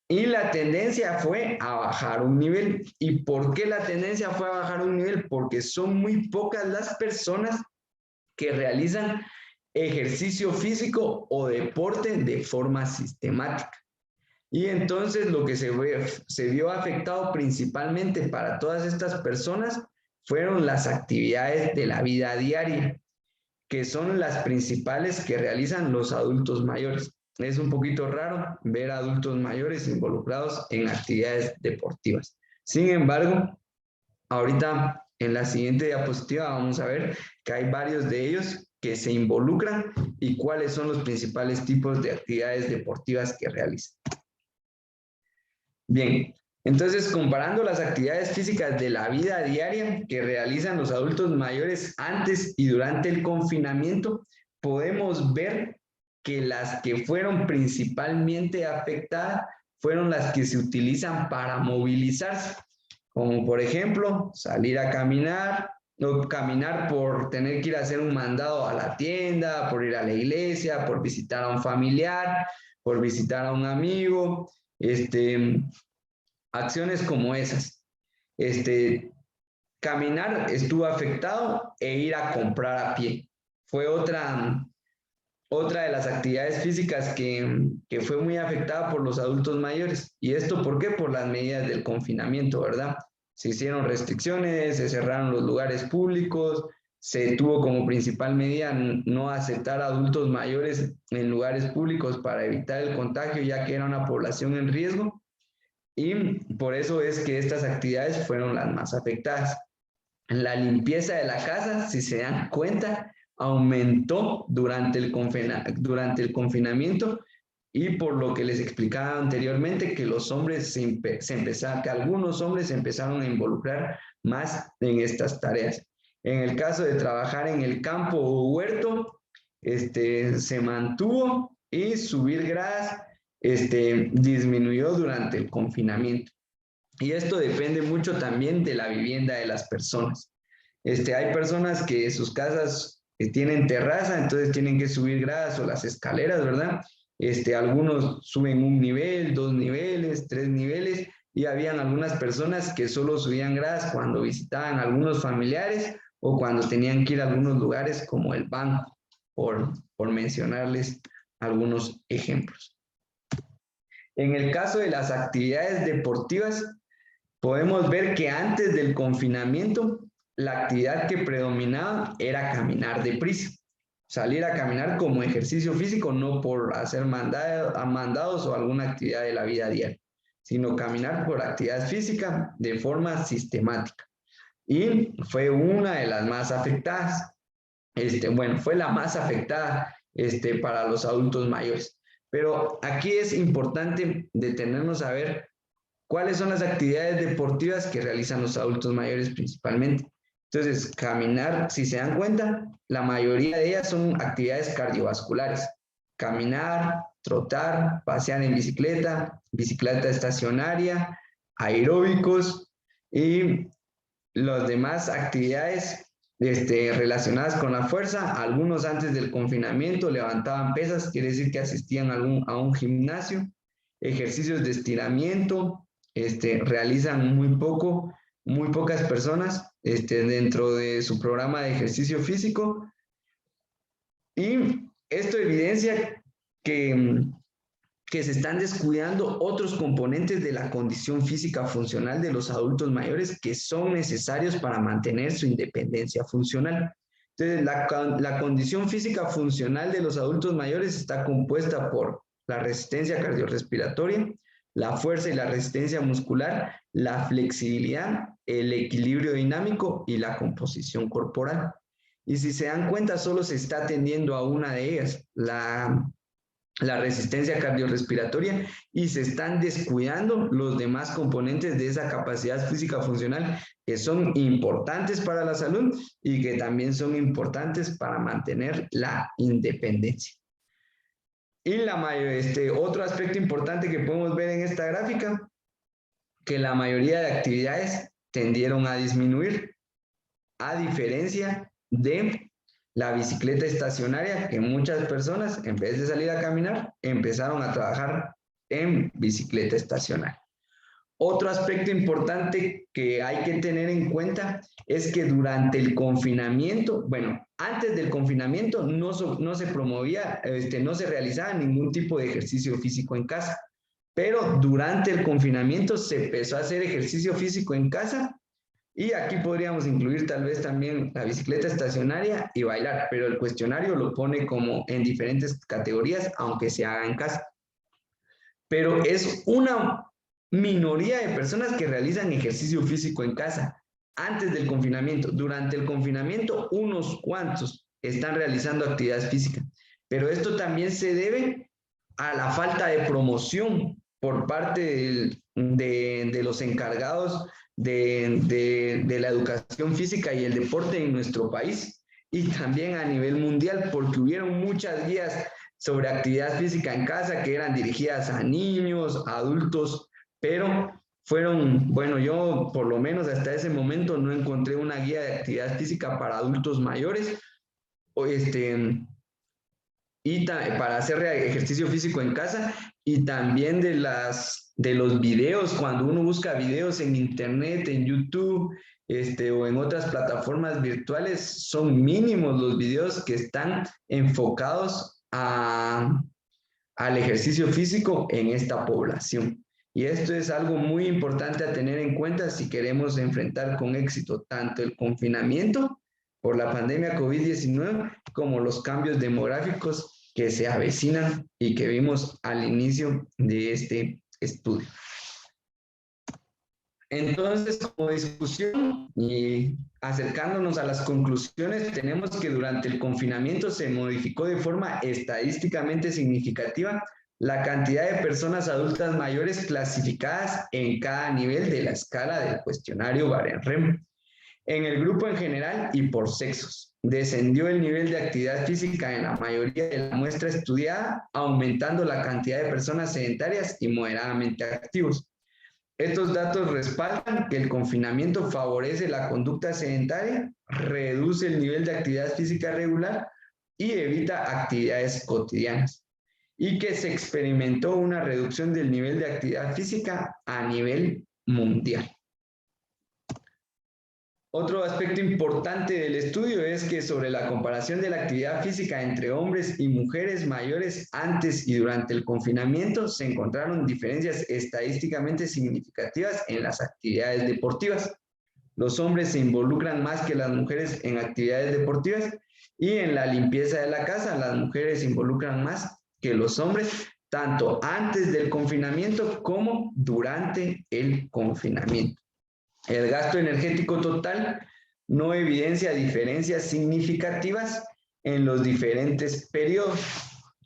Y la tendencia fue a bajar un nivel. ¿Y por qué la tendencia fue a bajar un nivel? Porque son muy pocas las personas que realizan ejercicio físico o deporte de forma sistemática. Y entonces lo que se vio afectado principalmente para todas estas personas fueron las actividades de la vida diaria, que son las principales que realizan los adultos mayores. Es un poquito raro ver a adultos mayores involucrados en actividades deportivas. Sin embargo, ahorita en la siguiente diapositiva vamos a ver que hay varios de ellos que se involucran y cuáles son los principales tipos de actividades deportivas que realizan. Bien, entonces comparando las actividades físicas de la vida diaria que realizan los adultos mayores antes y durante el confinamiento, podemos ver que las que fueron principalmente afectadas fueron las que se utilizan para movilizarse, como por ejemplo salir a caminar, o caminar por tener que ir a hacer un mandado a la tienda, por ir a la iglesia, por visitar a un familiar, por visitar a un amigo, acciones como esas. Caminar estuvo afectado e ir a comprar a pie. Fue otra de las actividades físicas que fue muy afectada por los adultos mayores. ¿Y esto por qué? Por las medidas del confinamiento, ¿verdad? Se hicieron restricciones, se cerraron los lugares públicos, se tuvo como principal medida no aceptar a adultos mayores en lugares públicos para evitar el contagio, ya que era una población en riesgo. y por eso es que estas actividades fueron las más afectadas. La limpieza de la casa, si se dan cuenta, aumentó durante el confinamiento, y por lo que les explicaba anteriormente, que los hombres que algunos hombres se empezaron a involucrar más en estas tareas. En el caso de trabajar en el campo o huerto, se mantuvo, y subir gradas disminuyó durante el confinamiento. Y esto depende mucho también de la vivienda de las personas. Hay personas que sus casas tienen terraza, entonces tienen que subir gradas o las escaleras, ¿verdad? Algunos suben un nivel, 2 niveles, 3 niveles, y habían algunas personas que solo subían gradas cuando visitaban a algunos familiares o cuando tenían que ir a algunos lugares como el banco, por mencionarles algunos ejemplos. En el caso de las actividades deportivas, podemos ver que antes del confinamiento, la actividad que predominaba era caminar deprisa, salir a caminar como ejercicio físico, no por hacer mandados o alguna actividad de la vida diaria, sino caminar por actividad física de forma sistemática. Y fue una de las más afectadas. Bueno, fue la más afectada para los adultos mayores. Pero aquí es importante detenernos a ver cuáles son las actividades deportivas que realizan los adultos mayores principalmente. Entonces, caminar, si se dan cuenta, la mayoría de ellas son actividades cardiovasculares. Caminar, trotar, pasear en bicicleta, bicicleta estacionaria, aeróbicos, y las demás actividades relacionadas con la fuerza. Algunos antes del confinamiento levantaban pesas, quiere decir que asistían a un gimnasio. Ejercicios de estiramiento, realizan muy pocas personas dentro de su programa de ejercicio físico. Y esto evidencia que se están descuidando otros componentes de la condición física funcional de los adultos mayores que son necesarios para mantener su independencia funcional. Entonces, la condición física funcional de los adultos mayores está compuesta por la resistencia cardiorrespiratoria, la fuerza y la resistencia muscular, la flexibilidad, el equilibrio dinámico y la composición corporal. Y si se dan cuenta, solo se está atendiendo a una de ellas, la resistencia cardiorrespiratoria, y se están descuidando los demás componentes de esa capacidad física funcional que son importantes para la salud y que también son importantes para mantener la independencia. Y otro aspecto importante que podemos ver en esta gráfica, que la mayoría de actividades tendieron a disminuir, a diferencia de la bicicleta estacionaria, que muchas personas, en vez de salir a caminar, empezaron a trabajar en bicicleta estacionaria. Otro aspecto importante que hay que tener en cuenta es que durante el confinamiento, bueno, antes del confinamiento no se promovía, no se realizaba ningún tipo de ejercicio físico en casa, pero durante el confinamiento se empezó a hacer ejercicio físico en casa. Y aquí podríamos incluir tal vez también la bicicleta estacionaria y bailar, pero el cuestionario lo pone como en diferentes categorías, aunque se haga en casa. Pero es una minoría de personas que realizan ejercicio físico en casa antes del confinamiento. Durante el confinamiento, unos cuantos están realizando actividades físicas, pero esto también se debe a la falta de promoción por parte de los encargados de la educación física y el deporte en nuestro país, y también a nivel mundial, porque hubieron muchas guías sobre actividad física en casa que eran dirigidas a niños, adultos, pero bueno, yo por lo menos hasta ese momento no encontré una guía de actividad física para adultos mayores, y para hacer ejercicio físico en casa, y también de los videos. Cuando uno busca videos en internet, en YouTube, o en otras plataformas virtuales, son mínimos los videos que están enfocados al ejercicio físico en esta población. Y esto es algo muy importante a tener en cuenta si queremos enfrentar con éxito tanto el confinamiento por la pandemia COVID-19 como los cambios demográficos que se avecinan y que vimos al inicio de este estudio. Entonces, como discusión y acercándonos a las conclusiones, tenemos que durante el confinamiento se modificó de forma estadísticamente significativa la cantidad de personas adultas mayores clasificadas en cada nivel de la escala del cuestionario Barem-REM. En el grupo en general y por sexos, descendió el nivel de actividad física en la mayoría de la muestra estudiada, aumentando la cantidad de personas sedentarias y moderadamente activos. Estos datos respaldan que el confinamiento favorece la conducta sedentaria, reduce el nivel de actividad física regular y evita actividades cotidianas, y que se experimentó una reducción del nivel de actividad física a nivel mundial. Otro aspecto importante del estudio es que sobre la comparación de la actividad física entre hombres y mujeres mayores antes y durante el confinamiento, se encontraron diferencias estadísticamente significativas en las actividades deportivas. Los hombres se involucran más que las mujeres en actividades deportivas, y en la limpieza de la casa las mujeres se involucran más que los hombres, tanto antes del confinamiento como durante el confinamiento. El gasto energético total no evidencia diferencias significativas en los diferentes periodos.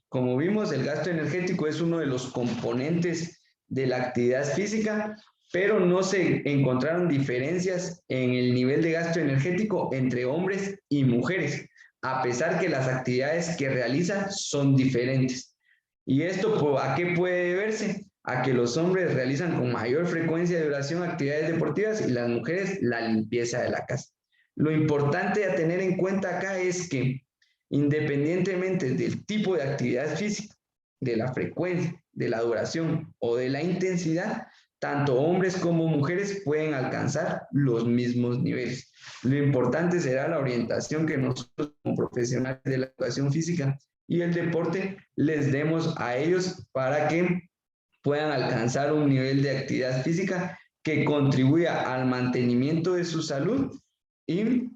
Como vimos, el gasto energético es uno de los componentes de la actividad física, pero no se encontraron diferencias en el nivel de gasto energético entre hombres y mujeres, a pesar que las actividades que realizan son diferentes. ¿Y esto a qué puede deberse? A que los hombres realizan con mayor frecuencia de duración actividades deportivas y las mujeres la limpieza de la casa. Lo importante a tener en cuenta acá es que independientemente del tipo de actividad física, de la frecuencia, de la duración o de la intensidad, tanto hombres como mujeres pueden alcanzar los mismos niveles. Lo importante será la orientación que nosotros como profesionales de la educación física y el deporte les demos a ellos para que puedan alcanzar un nivel de actividad física que contribuya al mantenimiento de su salud y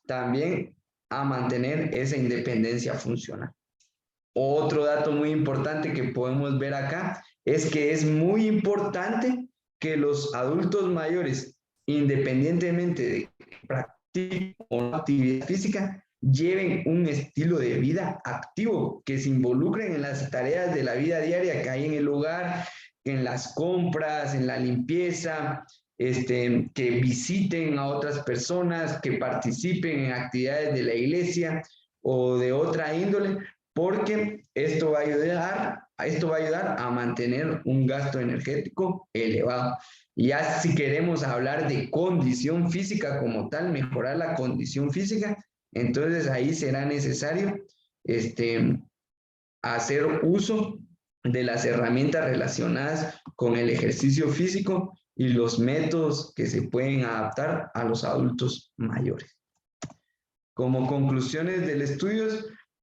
también a mantener esa independencia funcional. Otro dato muy importante que podemos ver acá es que es muy importante que los adultos mayores, independientemente de que practiquen o no actividad física, lleven un estilo de vida activo, que se involucren en las tareas de la vida diaria que hay en el hogar, en las compras, en la limpieza, que visiten a otras personas, que participen en actividades de la iglesia o de otra índole, porque esto va a ayudar a mantener un gasto energético elevado. Y ya si queremos hablar de condición física como tal, mejorar la condición física, entonces ahí será necesario hacer uso de las herramientas relacionadas con el ejercicio físico y los métodos que se pueden adaptar a los adultos mayores. Como conclusiones del estudio,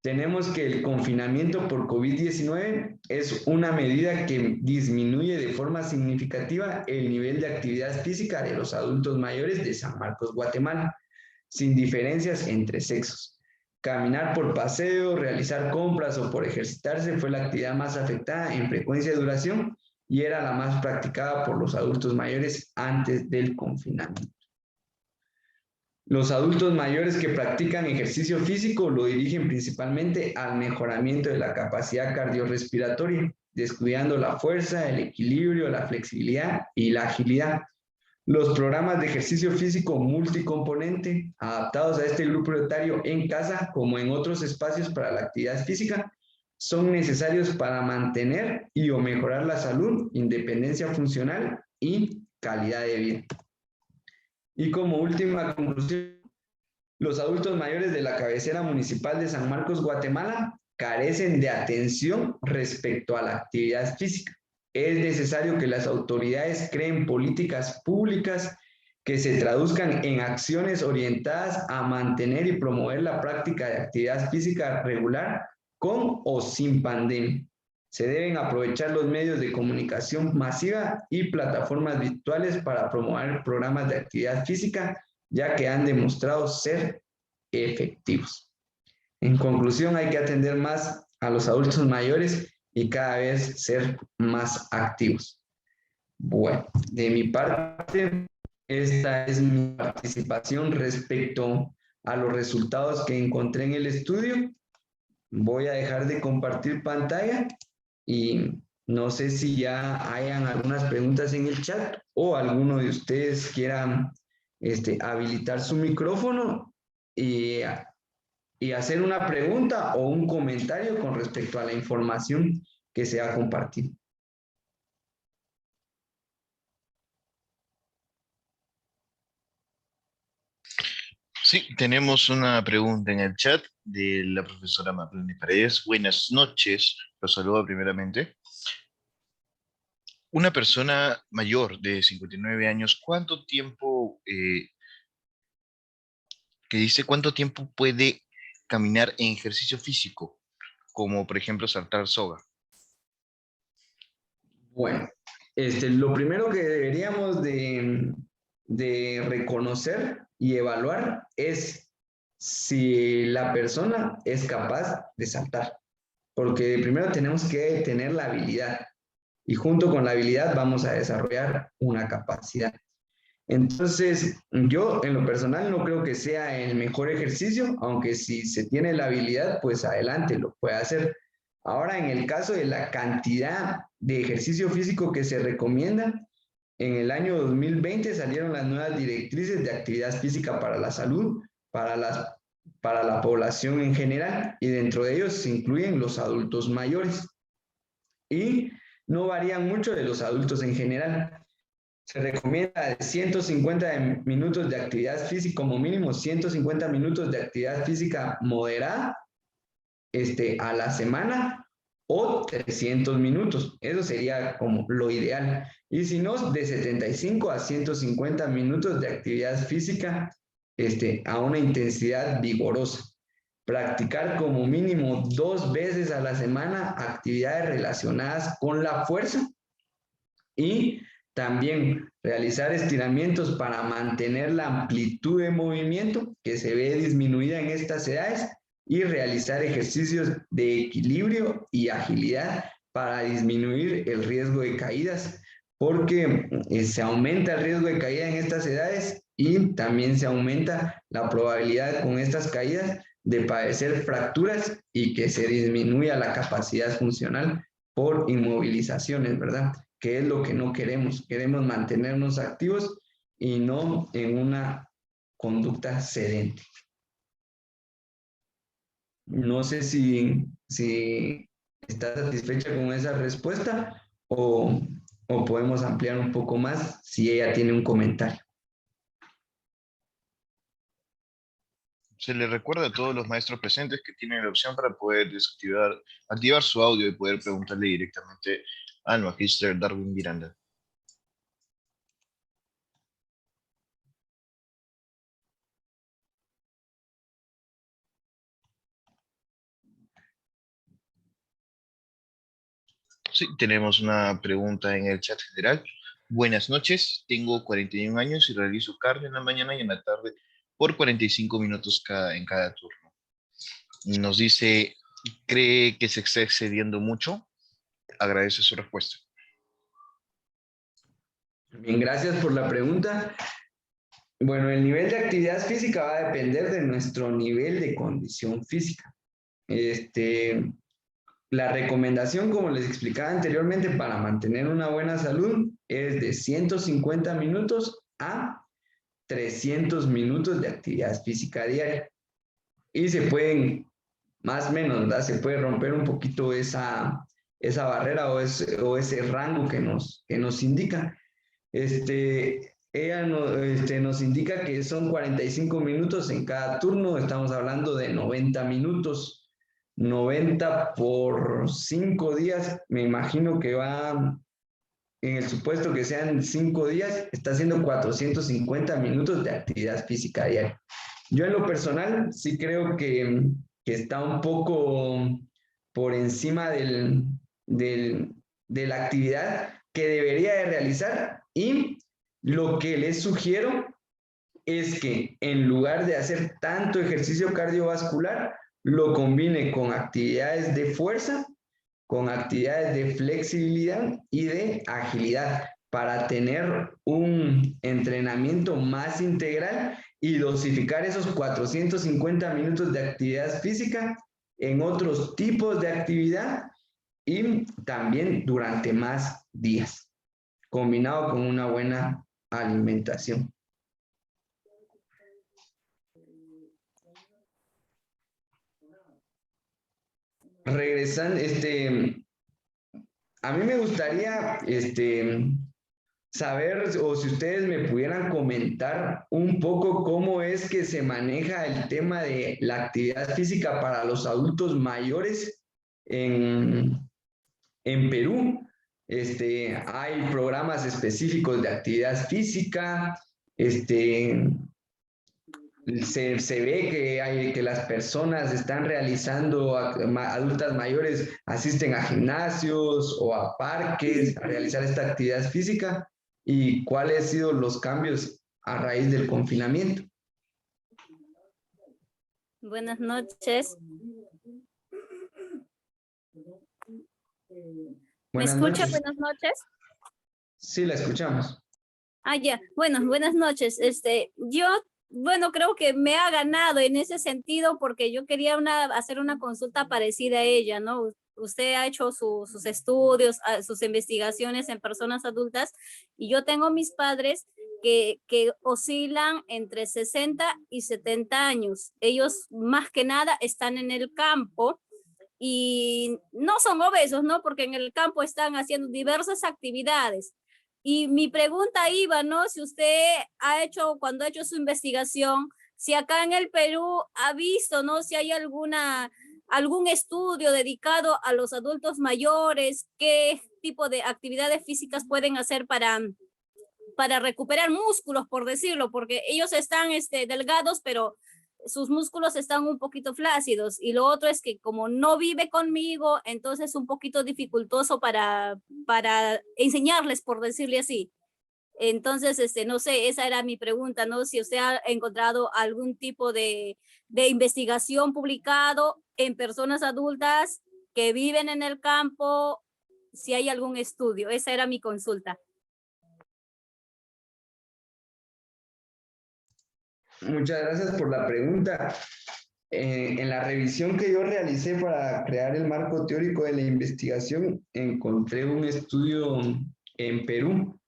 tenemos que el confinamiento por COVID-19 es una medida que disminuye de forma significativa el nivel de actividad física de los adultos mayores de San Marcos, Guatemala, sin diferencias entre sexos. Caminar por paseo, realizar compras o por ejercitarse fue la actividad más afectada en frecuencia y duración y era la más practicada por los adultos mayores antes del confinamiento. Los adultos mayores que practican ejercicio físico lo dirigen principalmente al mejoramiento de la capacidad cardiorrespiratoria, descuidando la fuerza, el equilibrio, la flexibilidad y la agilidad. Los programas de ejercicio físico multicomponente, adaptados a este grupo etario en casa como en otros espacios para la actividad física, son necesarios para mantener y o mejorar la salud, independencia funcional y calidad de vida. Y como última conclusión, los adultos mayores de la cabecera municipal de San Marcos, Guatemala, carecen de atención respecto a la actividad física. Es necesario que las autoridades creen políticas públicas que se traduzcan en acciones orientadas a mantener y promover la práctica de actividad física regular con o sin pandemia. Se deben aprovechar los medios de comunicación masiva y plataformas virtuales para promover programas de actividad física, ya que han demostrado ser efectivos. En conclusión, hay que atender más a los adultos mayores y cada vez ser más activos. Bueno, de mi parte, esta es mi participación respecto a los resultados que encontré en el estudio. Voy a dejar de compartir pantalla y no sé si ya hayan algunas preguntas en el chat o alguno de ustedes quiera habilitar su micrófono y, y hacer una pregunta o un comentario con respecto a la información que se ha compartido. Sí, tenemos una pregunta en el chat de la profesora Marlene Paredes. Buenas noches, los saludo primeramente. Una persona mayor de 59 años, ¿cuánto tiempo, que dice cuánto tiempo puede caminar en ejercicio físico, como por ejemplo saltar soga? Bueno, lo primero que deberíamos de reconocer y evaluar es si la persona es capaz de saltar, porque primero tenemos que tener la habilidad y junto con la habilidad vamos a desarrollar una capacidad. Entonces, yo en lo personal no creo que sea el mejor ejercicio, aunque si se tiene la habilidad, pues adelante, lo puede hacer. Ahora, en el caso de la cantidad de ejercicio físico que se recomienda, en el año 2020 salieron las nuevas directrices de actividad física para la salud, para, para la población en general, y dentro de ellos se incluyen los adultos mayores. Y no varían mucho de los adultos en general. Se recomienda 150 minutos de actividad física, como mínimo 150 minutos de actividad física moderada a la semana o 300 minutos. Eso sería como lo ideal. Y si no, de 75 a 150 minutos de actividad física a una intensidad vigorosa. Practicar como mínimo 2 veces a la semana actividades relacionadas con la fuerza y también realizar estiramientos para mantener la amplitud de movimiento que se ve disminuida en estas edades y realizar ejercicios de equilibrio y agilidad para disminuir el riesgo de caídas, porque se aumenta el riesgo de caída en estas edades y también se aumenta la probabilidad con estas caídas de padecer fracturas y que se disminuya la capacidad funcional por inmovilizaciones, ¿verdad? Que es lo que no queremos. Queremos mantenernos activos y no en una conducta sedente. No sé si está satisfecha con esa respuesta o podemos ampliar un poco más si ella tiene un comentario. Se le recuerda a todos los maestros presentes que tienen la opción para poder activar su audio y poder preguntarle directamente al magíster Darwin Miranda. Sí, tenemos una pregunta en el chat general. Buenas noches, tengo 41 años y realizo cardio en la mañana y en la tarde por 45 minutos en cada turno. Nos dice, ¿cree que se está excediendo mucho? Agradece su respuesta. Bien, gracias por la pregunta. Bueno, el nivel de actividad física va a depender de nuestro nivel de condición física. La recomendación, como les explicaba anteriormente, para mantener una buena salud es de 150 minutos a 300 minutos de actividad física diaria. Y se pueden, más o menos, ¿verdad? Se puede romper un poquito esa barrera o ese rango que nos indica. Ella nos indica que son 45 minutos en cada turno, estamos hablando de 90 minutos. 90 por 5 días, me imagino que va, en el supuesto que sean 5 días, está haciendo 450 minutos de actividad física diaria. Yo en lo personal sí creo que está un poco por encima de la actividad que debería de realizar y lo que les sugiero es que en lugar de hacer tanto ejercicio cardiovascular, lo combine con actividades de fuerza, con actividades de flexibilidad y de agilidad para tener un entrenamiento más integral y dosificar esos 450 minutos de actividad física en otros tipos de actividad y también durante más días, combinado con una buena alimentación. Regresando, a mí me gustaría saber o si ustedes me pudieran comentar un poco cómo es que se maneja el tema de la actividad física para los adultos mayores en Perú. Hay programas específicos de actividad física, se ve que las personas están realizando, adultas mayores asisten a gimnasios o a parques a realizar esta actividad física, y cuáles han sido los cambios a raíz del confinamiento. Buenas noches. ¿Me escucha? Buenas noches. Sí, la escuchamos. Ah, ya. Bueno, buenas noches. Yo, bueno, creo que me ha ganado en ese sentido porque yo quería hacer una consulta parecida a ella, ¿no? Usted ha hecho sus estudios, sus investigaciones en personas adultas, y yo tengo mis padres que oscilan entre 60 y 70 años. Ellos más que nada están en el campo y no son obesos, ¿no? Porque en el campo están haciendo diversas actividades. Y mi pregunta iba, ¿no? Si usted cuando ha hecho su investigación, si acá en el Perú ha visto, ¿no? Si hay algún estudio dedicado a los adultos mayores, qué tipo de actividades físicas pueden hacer para recuperar músculos, por decirlo, porque ellos están delgados, pero sus músculos están un poquito flácidos. Y lo otro es que como no vive conmigo, entonces es un poquito dificultoso para enseñarles, por decirle así. Entonces, no sé, esa era mi pregunta, ¿no? Si usted ha encontrado algún tipo de investigación publicado en personas adultas que viven en el campo, si hay algún estudio. Esa era mi consulta. Muchas gracias por la pregunta. En la revisión que yo realicé para crear el marco teórico de la investigación, encontré un estudio en Perú,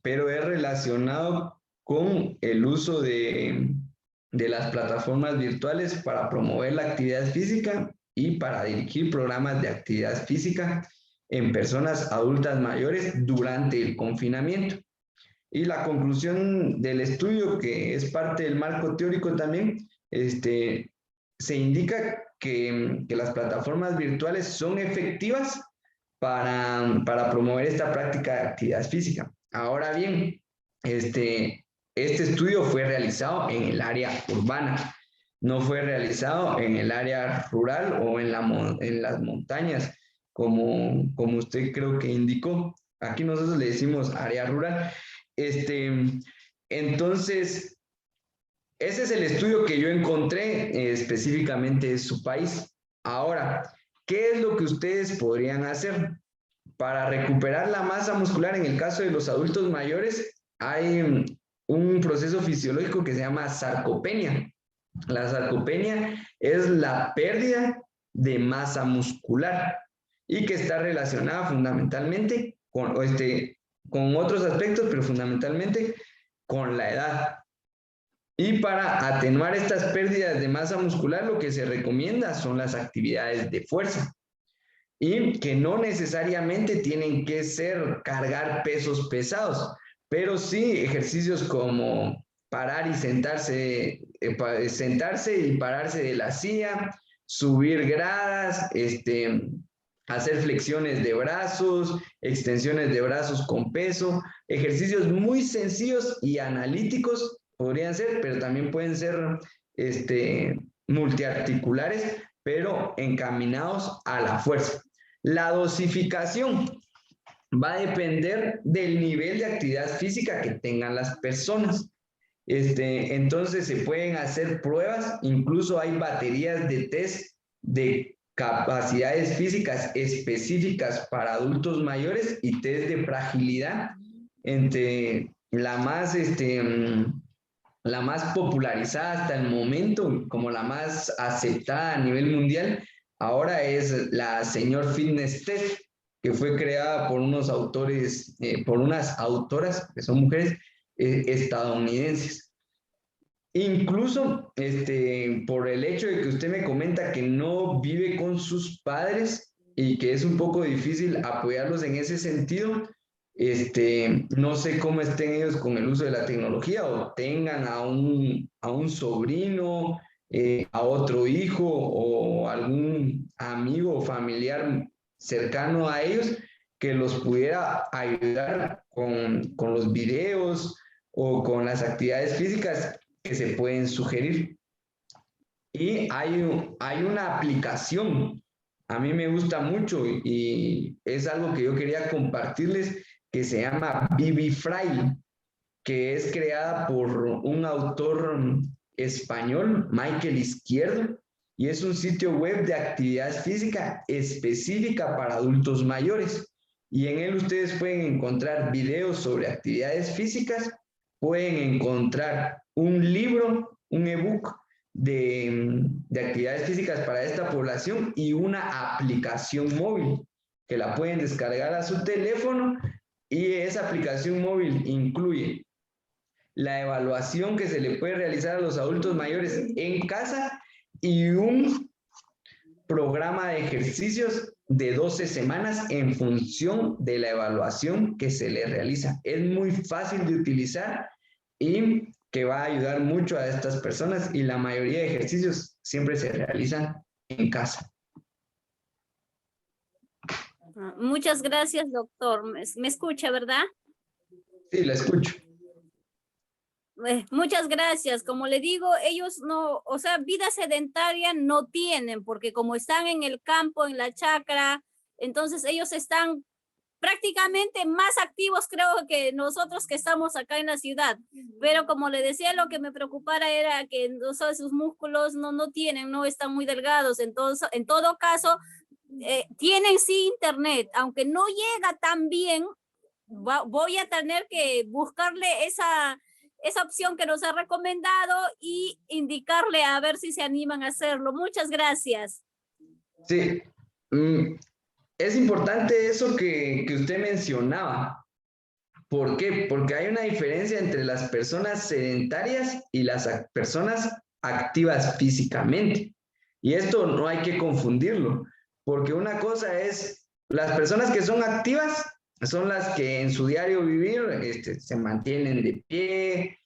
pero es relacionado con el uso de las plataformas virtuales para promover la actividad física y para dirigir programas de actividad física en personas adultas mayores durante el confinamiento. Y la conclusión del estudio, que es parte del marco teórico también, se indica que las plataformas virtuales son efectivas para promover esta práctica de actividad física. Ahora bien, este estudio fue realizado en el área urbana, no fue realizado en el área rural o en las montañas, como usted creo que indicó. Aquí nosotros le decimos área rural. Entonces, ese es el estudio que yo encontré específicamente de su país. Ahora, ¿qué es lo que ustedes podrían hacer? Para recuperar la masa muscular, en el caso de los adultos mayores, hay un proceso fisiológico que se llama sarcopenia. La sarcopenia es la pérdida de masa muscular y que está relacionada fundamentalmente con otros aspectos, pero fundamentalmente con la edad. Y para atenuar estas pérdidas de masa muscular, lo que se recomienda son las actividades de fuerza, y que no necesariamente tienen que ser cargar pesos pesados, pero sí ejercicios como parar y sentarse y pararse de la silla, subir gradas, hacer flexiones de brazos, extensiones de brazos con peso, ejercicios muy sencillos y analíticos podrían ser, pero también pueden ser multiarticulares, pero encaminados a la fuerza. La dosificación va a depender del nivel de actividad física que tengan las personas. Entonces se pueden hacer pruebas, incluso hay baterías de test de capacidades físicas específicas para adultos mayores y test de fragilidad entre la más popularizada hasta el momento, como la más aceptada a nivel mundial, ahora es la Señor Fitness Test, que fue creada por unos autores, por unas autoras, que son mujeres estadounidenses. Incluso por el hecho de que usted me comenta que no vive con sus padres y que es un poco difícil apoyarlos en ese sentido, no sé cómo estén ellos con el uso de la tecnología o tengan a un sobrino, a otro hijo o algún amigo o familiar cercano a ellos que los pudiera ayudar con los videos o con las actividades físicas que se pueden sugerir. Y hay una aplicación, a mí me gusta mucho y es algo que yo quería compartirles, que se llama ViviFry, que es creada por un autor español, Michael Izquierdo, y es un sitio web de actividad física específica para adultos mayores. Y en él ustedes pueden encontrar videos sobre actividades físicas, pueden encontrar un libro, un ebook de actividades físicas para esta población y una aplicación móvil que la pueden descargar a su teléfono, y esa aplicación móvil incluye la evaluación que se le puede realizar a los adultos mayores en casa y un programa de ejercicios de 12 semanas en función de la evaluación que se le realiza. Es muy fácil de utilizar y que va a ayudar mucho a estas personas, y la mayoría de ejercicios siempre se realizan en casa. Muchas gracias, doctor. ¿Me escucha, verdad? Sí, la escucho. Muchas gracias. Como le digo, ellos no, o sea, vida sedentaria no tienen, porque como están en el campo, en la chacra, entonces ellos están prácticamente más activos, creo, que nosotros que estamos acá en la ciudad. Pero como le decía, lo que me preocupara era que sus músculos no tienen, no están muy delgados. Entonces, en todo caso, tienen sí internet, aunque no llega tan bien, voy a tener que buscarle esa opción que nos ha recomendado y indicarle a ver si se animan a hacerlo. Muchas gracias. Sí, es importante eso que usted mencionaba. ¿Por qué? Porque hay una diferencia entre las personas sedentarias y las personas activas físicamente. Y esto no hay que confundirlo, porque una cosa es, las personas que son activas son las que en su diario vivir se mantienen de pie,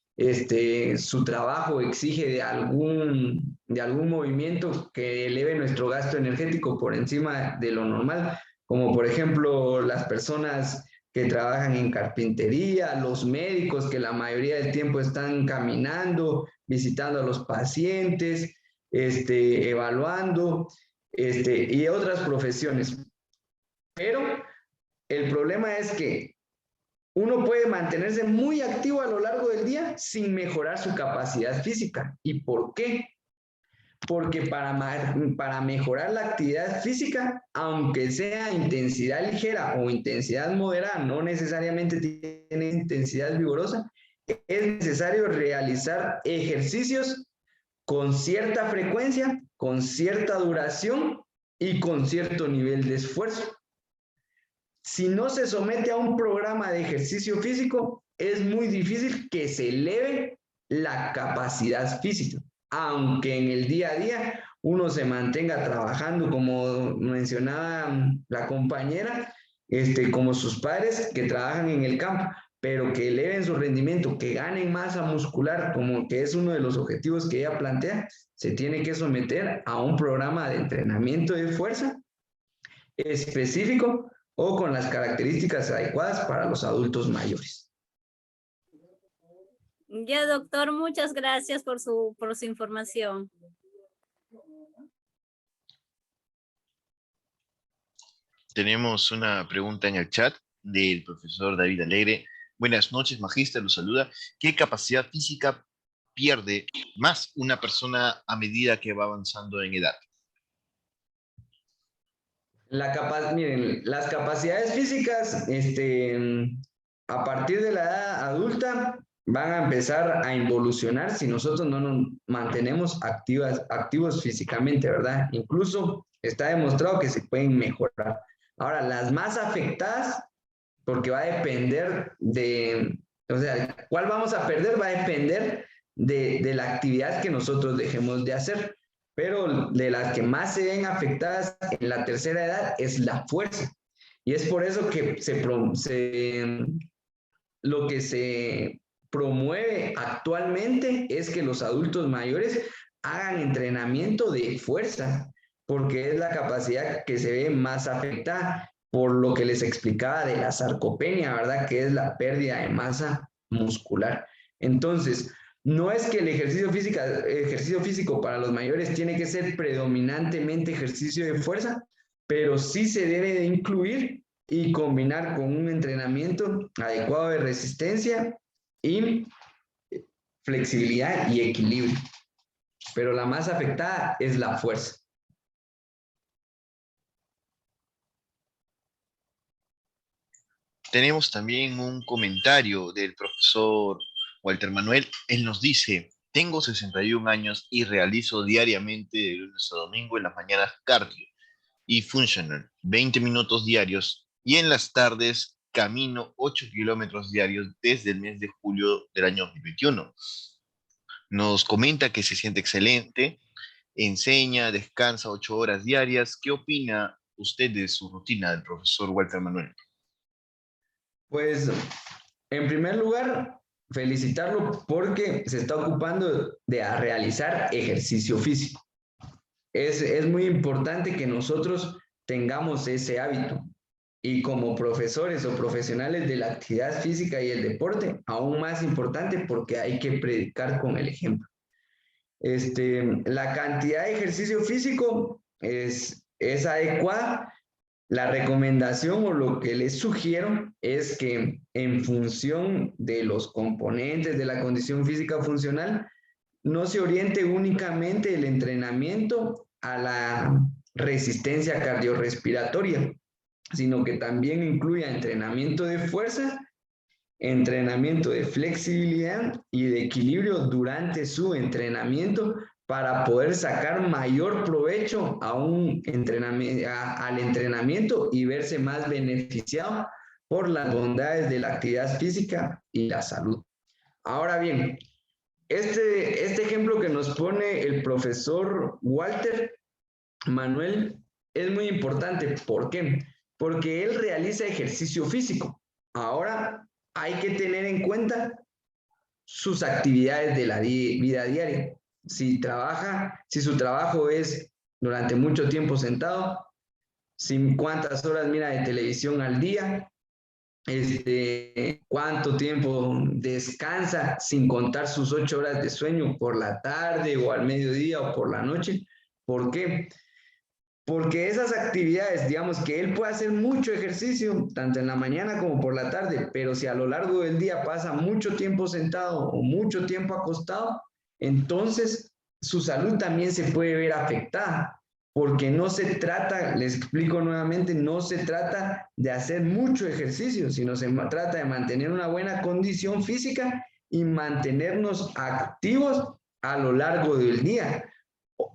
su trabajo exige de algún movimiento que eleve nuestro gasto energético por encima de lo normal, como por ejemplo las personas que trabajan en carpintería, los médicos que la mayoría del tiempo están caminando, visitando a los pacientes, evaluando, y otras profesiones. Pero el problema es que uno puede mantenerse muy activo a lo largo del día sin mejorar su capacidad física. ¿Y por qué? Porque para mejorar la actividad física, aunque sea intensidad ligera o intensidad moderada, no necesariamente tiene intensidad vigorosa, es necesario realizar ejercicios con cierta frecuencia, con cierta duración y con cierto nivel de esfuerzo. Si no se somete a un programa de ejercicio físico, es muy difícil que se eleve la capacidad física, aunque en el día a día uno se mantenga trabajando, como mencionaba la compañera, como sus padres que trabajan en el campo, pero que eleven su rendimiento, que ganen masa muscular, como que es uno de los objetivos que ella plantea, se tiene que someter a un programa de entrenamiento de fuerza específico o con las características adecuadas para los adultos mayores. Ya, doctor, muchas gracias por su información. Tenemos una pregunta en el chat del profesor David Alegre. Buenas noches, magíster, lo saluda. ¿Qué capacidad física pierde más una persona a medida que va avanzando en edad? Miren, las capacidades físicas, a partir de la edad adulta, van a empezar a involucionar si nosotros no nos mantenemos activos físicamente, ¿verdad? Incluso está demostrado que se pueden mejorar. Ahora, las más afectadas, porque va a depender o sea, ¿cuál vamos a perder? Va a depender de la actividad que nosotros dejemos de hacer. Pero de las que más se ven afectadas en la tercera edad es la fuerza. Y es por eso que lo que se promueve actualmente es que los adultos mayores hagan entrenamiento de fuerza, porque es la capacidad que se ve más afectada por lo que les explicaba de la sarcopenia, ¿verdad? Que es la pérdida de masa muscular. Entonces, no es que el ejercicio físico para los mayores tiene que ser predominantemente ejercicio de fuerza, pero sí se debe de incluir y combinar con un entrenamiento adecuado de resistencia y flexibilidad y equilibrio. Pero la más afectada es la fuerza. Tenemos también un comentario del profesor Walter Manuel. Él nos dice, tengo 61 años y realizo diariamente de lunes a domingo en las mañanas cardio y funcional, 20 minutos diarios, y en las tardes camino 8 kilómetros diarios desde el mes de julio del año 2021. Nos comenta que se siente excelente, enseña, descansa 8 horas diarias. ¿Qué opina usted de su rutina del profesor Walter Manuel? Pues, en primer lugar, felicitarlo porque se está ocupando de realizar ejercicio físico. Es muy importante que nosotros tengamos ese hábito. Y como profesores o profesionales de la actividad física y el deporte, aún más importante porque hay que predicar con el ejemplo. La cantidad de ejercicio físico es adecuada. La recomendación o lo que les sugiero es que en función de los componentes de la condición física funcional, no se oriente únicamente el entrenamiento a la resistencia cardiorrespiratoria, sino que también incluya entrenamiento de fuerza, entrenamiento de flexibilidad y de equilibrio durante su entrenamiento para poder sacar mayor provecho al entrenamiento y verse más beneficiado por las bondades de la actividad física y la salud. Ahora bien, este ejemplo que nos pone el profesor Walter Manuel es muy importante. ¿Por qué? Porque él realiza ejercicio físico. Ahora hay que tener en cuenta sus actividades de la vida diaria. Si su trabajo es durante mucho tiempo sentado, cuántas horas mira de televisión al día, cuánto tiempo descansa sin contar sus 8 horas de sueño por la tarde o al mediodía o por la noche. ¿Por qué? Porque esas actividades, digamos que él puede hacer mucho ejercicio, tanto en la mañana como por la tarde, pero si a lo largo del día pasa mucho tiempo sentado o mucho tiempo acostado, entonces su salud también se puede ver afectada, porque no se trata, les explico nuevamente, no se trata de hacer mucho ejercicio, sino se trata de mantener una buena condición física y mantenernos activos a lo largo del día.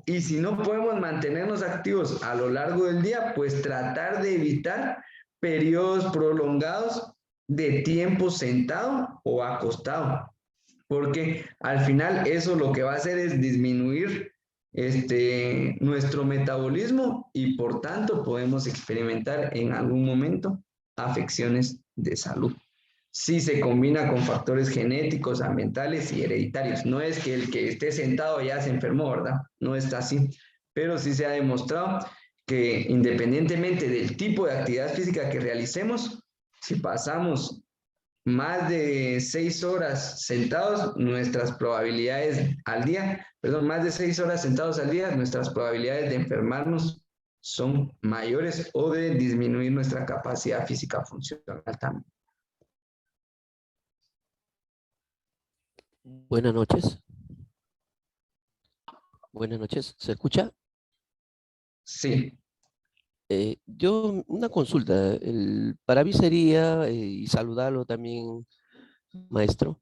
Y si no podemos mantenernos activos a lo largo del día, pues tratar de evitar periodos prolongados de tiempo sentado o acostado, porque al final eso lo que va a hacer es disminuir nuestro metabolismo y por tanto podemos experimentar en algún momento afecciones de salud. Sí se combina con factores genéticos, ambientales y hereditarios. No es que el que esté sentado ya se enfermó, ¿verdad? No está así. Pero sí se ha demostrado que independientemente del tipo de actividad física que realicemos, si pasamos más de 6 horas sentados, nuestras probabilidades al día, perdón, más de 6 horas sentados al día, nuestras probabilidades de enfermarnos son mayores o de disminuir nuestra capacidad física funcional también. Buenas noches. Buenas noches. ¿Se escucha? Sí. Una consulta, para mí sería, y saludarlo también, maestro,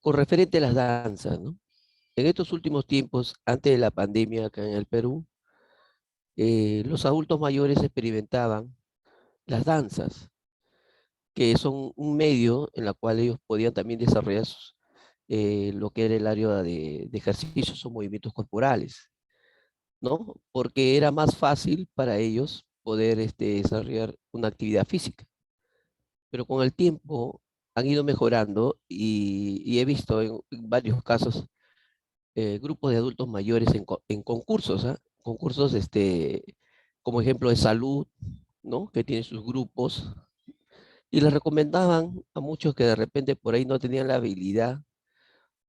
con referente a las danzas, ¿no? En estos últimos tiempos, antes de la pandemia acá en el Perú, los adultos mayores experimentaban las danzas, que son un medio en la cual ellos podían también desarrollar lo que era el área de ejercicios o movimientos corporales, ¿no? Porque era más fácil para ellos poder desarrollar una actividad física. Pero con el tiempo han ido mejorando y he visto en varios casos grupos de adultos mayores en concursos, ¿ah? Concursos, como ejemplo de salud, ¿no? Que tienen sus grupos y les recomendaban a muchos que de repente por ahí no tenían la habilidad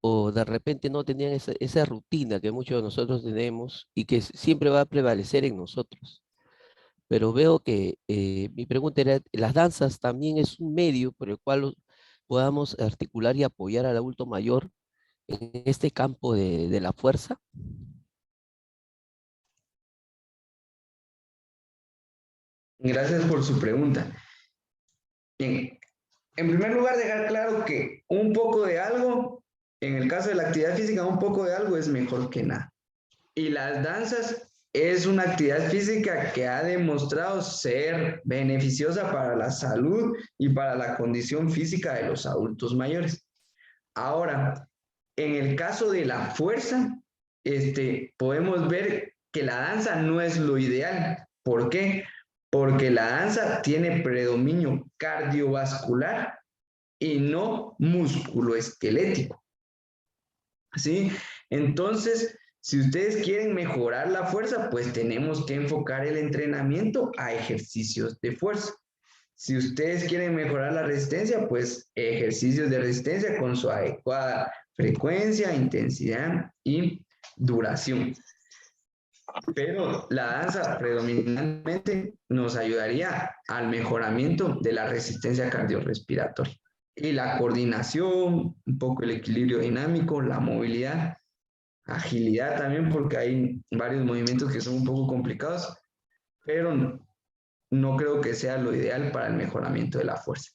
o de repente no tenían esa rutina que muchos de nosotros tenemos y que siempre va a prevalecer en nosotros. Pero veo que mi pregunta era, ¿las danzas también es un medio por el cual podamos articular y apoyar al adulto mayor en este campo de la fuerza? Gracias por su pregunta. Bien, en primer lugar, dejar claro que un poco de algo, en el caso de la actividad física, un poco de algo es mejor que nada. Y las danzas es una actividad física que ha demostrado ser beneficiosa para la salud y para la condición física de los adultos mayores. Ahora, en el caso de la fuerza, podemos ver que la danza no es lo ideal. ¿Por qué? Porque la danza tiene predominio cardiovascular y no musculoesquelético. ¿Sí? Entonces, si ustedes quieren mejorar la fuerza, pues tenemos que enfocar el entrenamiento a ejercicios de fuerza. Si ustedes quieren mejorar la resistencia, pues ejercicios de resistencia con su adecuada frecuencia, intensidad y duración. Pero la danza predominantemente nos ayudaría al mejoramiento de la resistencia cardiorrespiratoria. Y la coordinación, un poco el equilibrio dinámico, la movilidad, agilidad también, porque hay varios movimientos que son un poco complicados, pero no creo que sea lo ideal para el mejoramiento de la fuerza.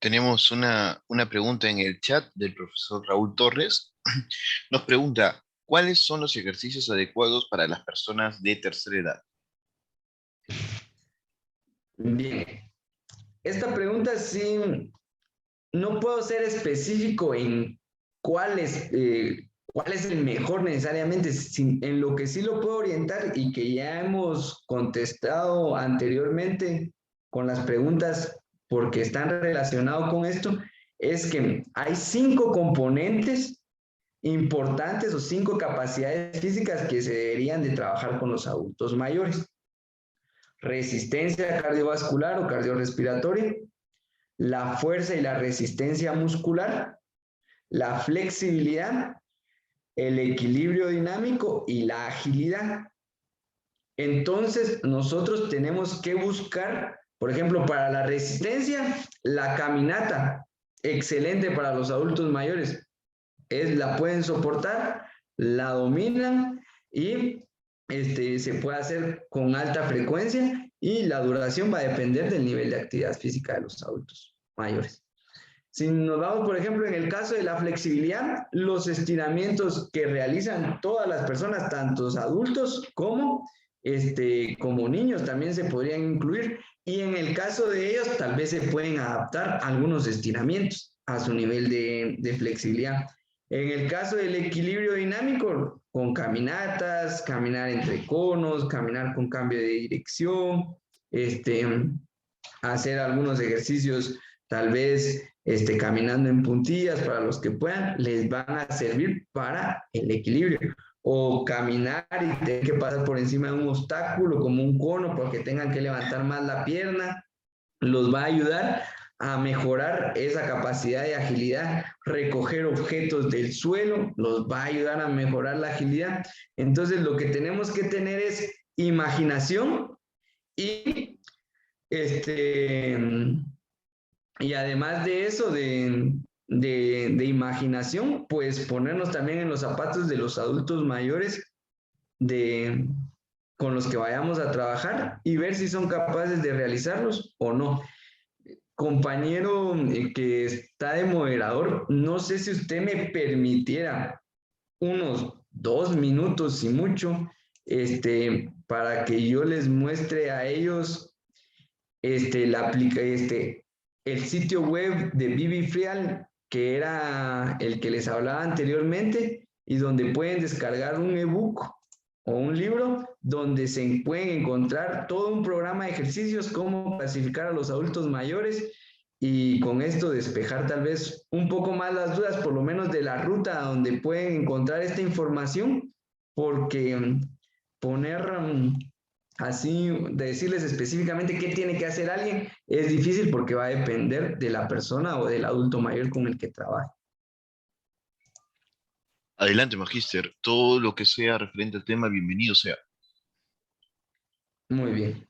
Tenemos una pregunta en el chat del profesor Raúl Torres. Nos pregunta, ¿cuáles son los ejercicios adecuados para las personas de tercera edad? Bien, esta pregunta sí, no puedo ser específico en cuál es el mejor necesariamente. En lo que sí lo puedo orientar y que ya hemos contestado anteriormente con las preguntas porque están relacionados con esto, es que hay 5 componentes importantes o 5 capacidades físicas que se deberían de trabajar con los adultos mayores. Resistencia cardiovascular o cardiorrespiratoria, la fuerza y la resistencia muscular, la flexibilidad, el equilibrio dinámico y la agilidad. Entonces, nosotros tenemos que buscar, por ejemplo, para la resistencia, la caminata, excelente para los adultos mayores. La pueden soportar, la dominan y se puede hacer con alta frecuencia y la duración va a depender del nivel de actividad física de los adultos mayores. Si nos vamos, por ejemplo, en el caso de la flexibilidad, los estiramientos que realizan todas las personas, tanto adultos como niños, también se podrían incluir. Y en el caso de ellos, tal vez se pueden adaptar algunos estiramientos a su nivel de flexibilidad. En el caso del equilibrio dinámico, con caminatas, caminar entre conos, caminar con cambio de dirección, hacer algunos ejercicios, tal vez caminando en puntillas para los que puedan, les van a servir para el equilibrio. O caminar y tener que pasar por encima de un obstáculo como un cono porque tengan que levantar más la pierna, los va a ayudar a mejorar esa capacidad de agilidad, recoger objetos del suelo, los va a ayudar a mejorar la agilidad. Entonces, lo que tenemos que tener es imaginación y, y además de eso, de imaginación, pues ponernos también en los zapatos de los adultos mayores con los que vayamos a trabajar y ver si son capaces de realizarlos o no. Compañero que está de moderador, no sé si usted me permitiera unos 2 minutos y mucho, para que yo les muestre a ellos el sitio web de Vivifreal, que era el que les hablaba anteriormente, y donde pueden descargar un ebook o un libro donde se pueden encontrar todo un programa de ejercicios, cómo clasificar a los adultos mayores, y con esto despejar tal vez un poco más las dudas, por lo menos de la ruta donde pueden encontrar esta información, porque poner así, de decirles específicamente qué tiene que hacer alguien, es difícil porque va a depender de la persona o del adulto mayor con el que trabaje. Adelante, magíster. Todo lo que sea referente al tema, bienvenido sea. Muy bien.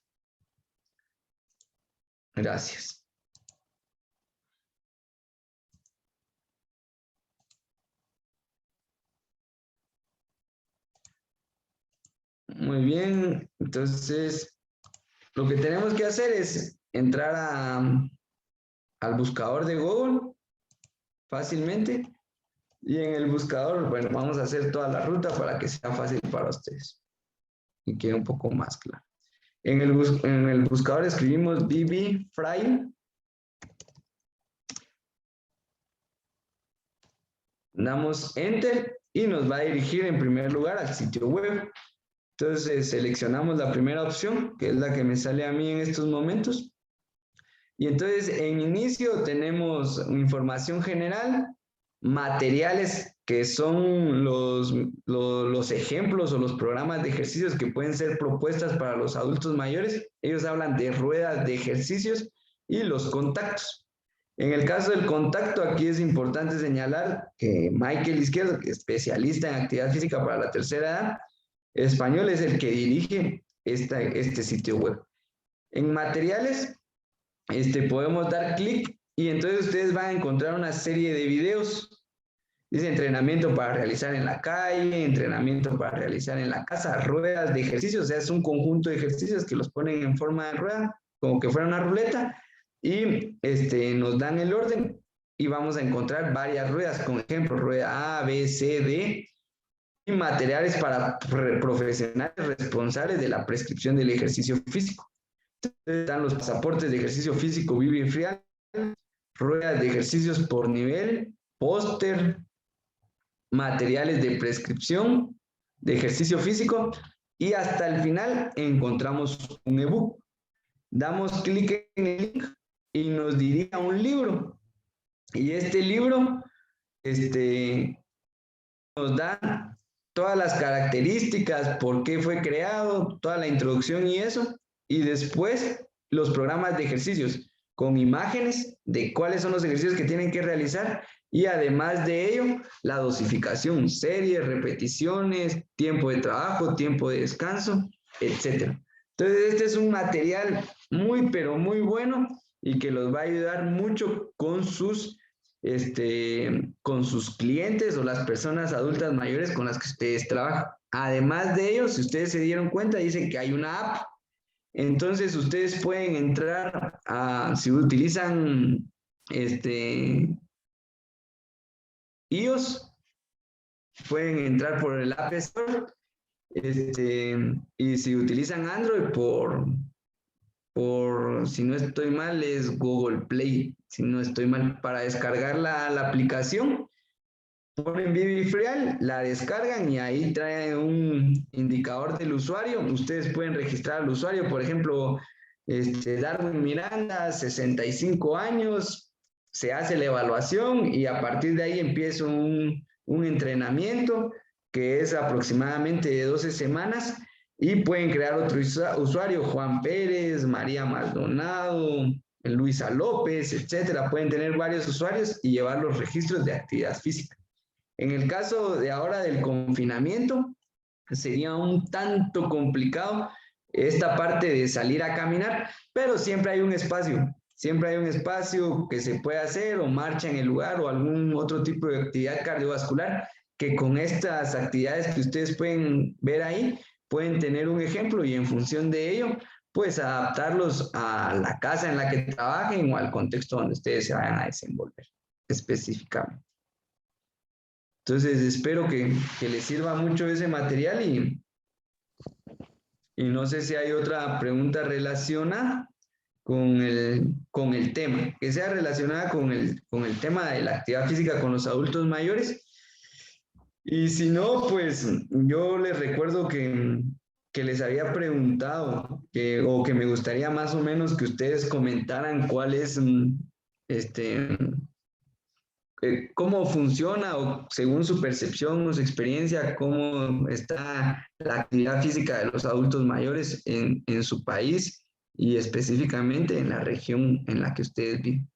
Gracias. Muy bien. Entonces, lo que tenemos que hacer es entrar al buscador de Google fácilmente. Y en el buscador, bueno, vamos a hacer toda la ruta para que sea fácil para ustedes y quede un poco más claro. En el buscador escribimos Vivifreal. Damos Enter y nos va a dirigir en primer lugar al sitio web. Entonces seleccionamos la primera opción, que es la que me sale a mí en estos momentos. Y entonces en inicio tenemos información general, materiales que son los ejemplos o los programas de ejercicios que pueden ser propuestas para los adultos mayores. Ellos hablan de ruedas de ejercicios y los contactos. En el caso del contacto, aquí es importante señalar que Michael Izquierdo, que es especialista en actividad física para la tercera edad, español, es el que dirige este sitio web. En materiales, podemos dar clic y entonces ustedes van a encontrar una serie de videos. Dice entrenamiento para realizar en la calle, entrenamiento para realizar en la casa, ruedas de ejercicios, o sea, es un conjunto de ejercicios que los ponen en forma de rueda, como que fuera una ruleta, y nos dan el orden y vamos a encontrar varias ruedas, como ejemplo, rueda A, B, C, D, y materiales para profesionales responsables de la prescripción del ejercicio físico. Entonces, están los pasaportes de ejercicio físico Vivifreal, ruedas de ejercicios por nivel, póster, materiales de prescripción de ejercicio físico y hasta el final encontramos un ebook. Damos clic en el link y nos dirige a un libro. Y este libro nos da todas las características, por qué fue creado, toda la introducción y eso. Y después los programas de ejercicios con imágenes de cuáles son los ejercicios que tienen que realizar. Y además de ello, la dosificación, series, repeticiones, tiempo de trabajo, tiempo de descanso, etc. Entonces, este es un material muy, pero muy bueno y que los va a ayudar mucho con sus clientes o las personas adultas mayores con las que ustedes trabajan. Además de ello, si ustedes se dieron cuenta, dicen que hay una app. Entonces, ustedes pueden entrar si utilizan iOS, pueden entrar por el App Store, y si utilizan Android, si no estoy mal, es Google Play, si no estoy mal, para descargar la aplicación, ponen Vivifreal, la descargan y ahí trae un indicador del usuario. Ustedes pueden registrar al usuario, por ejemplo, Darwin Miranda, 65 años, se hace la evaluación y a partir de ahí empieza un entrenamiento que es aproximadamente de 12 semanas y pueden crear otro usuario, Juan Pérez, María Maldonado, Luisa López, etcétera. Pueden tener varios usuarios y llevar los registros de actividad física. En el caso de ahora del confinamiento, sería un tanto complicado esta parte de salir a caminar, pero siempre hay un espacio. Siempre hay un espacio que se puede hacer o marcha en el lugar o algún otro tipo de actividad cardiovascular que con estas actividades que ustedes pueden ver ahí, pueden tener un ejemplo y en función de ello, pues adaptarlos a la casa en la que trabajen o al contexto donde ustedes se vayan a desenvolver específicamente. Entonces, espero que les sirva mucho ese material y no sé si hay otra pregunta relacionada con el tema, que sea relacionada con el tema de la actividad física con los adultos mayores. Y si no, pues yo les recuerdo que les había preguntado o que me gustaría más o menos que ustedes comentaran cuál es cómo funciona o según su percepción o su experiencia, cómo está la actividad física de los adultos mayores en su país y específicamente en la región en la que ustedes viven.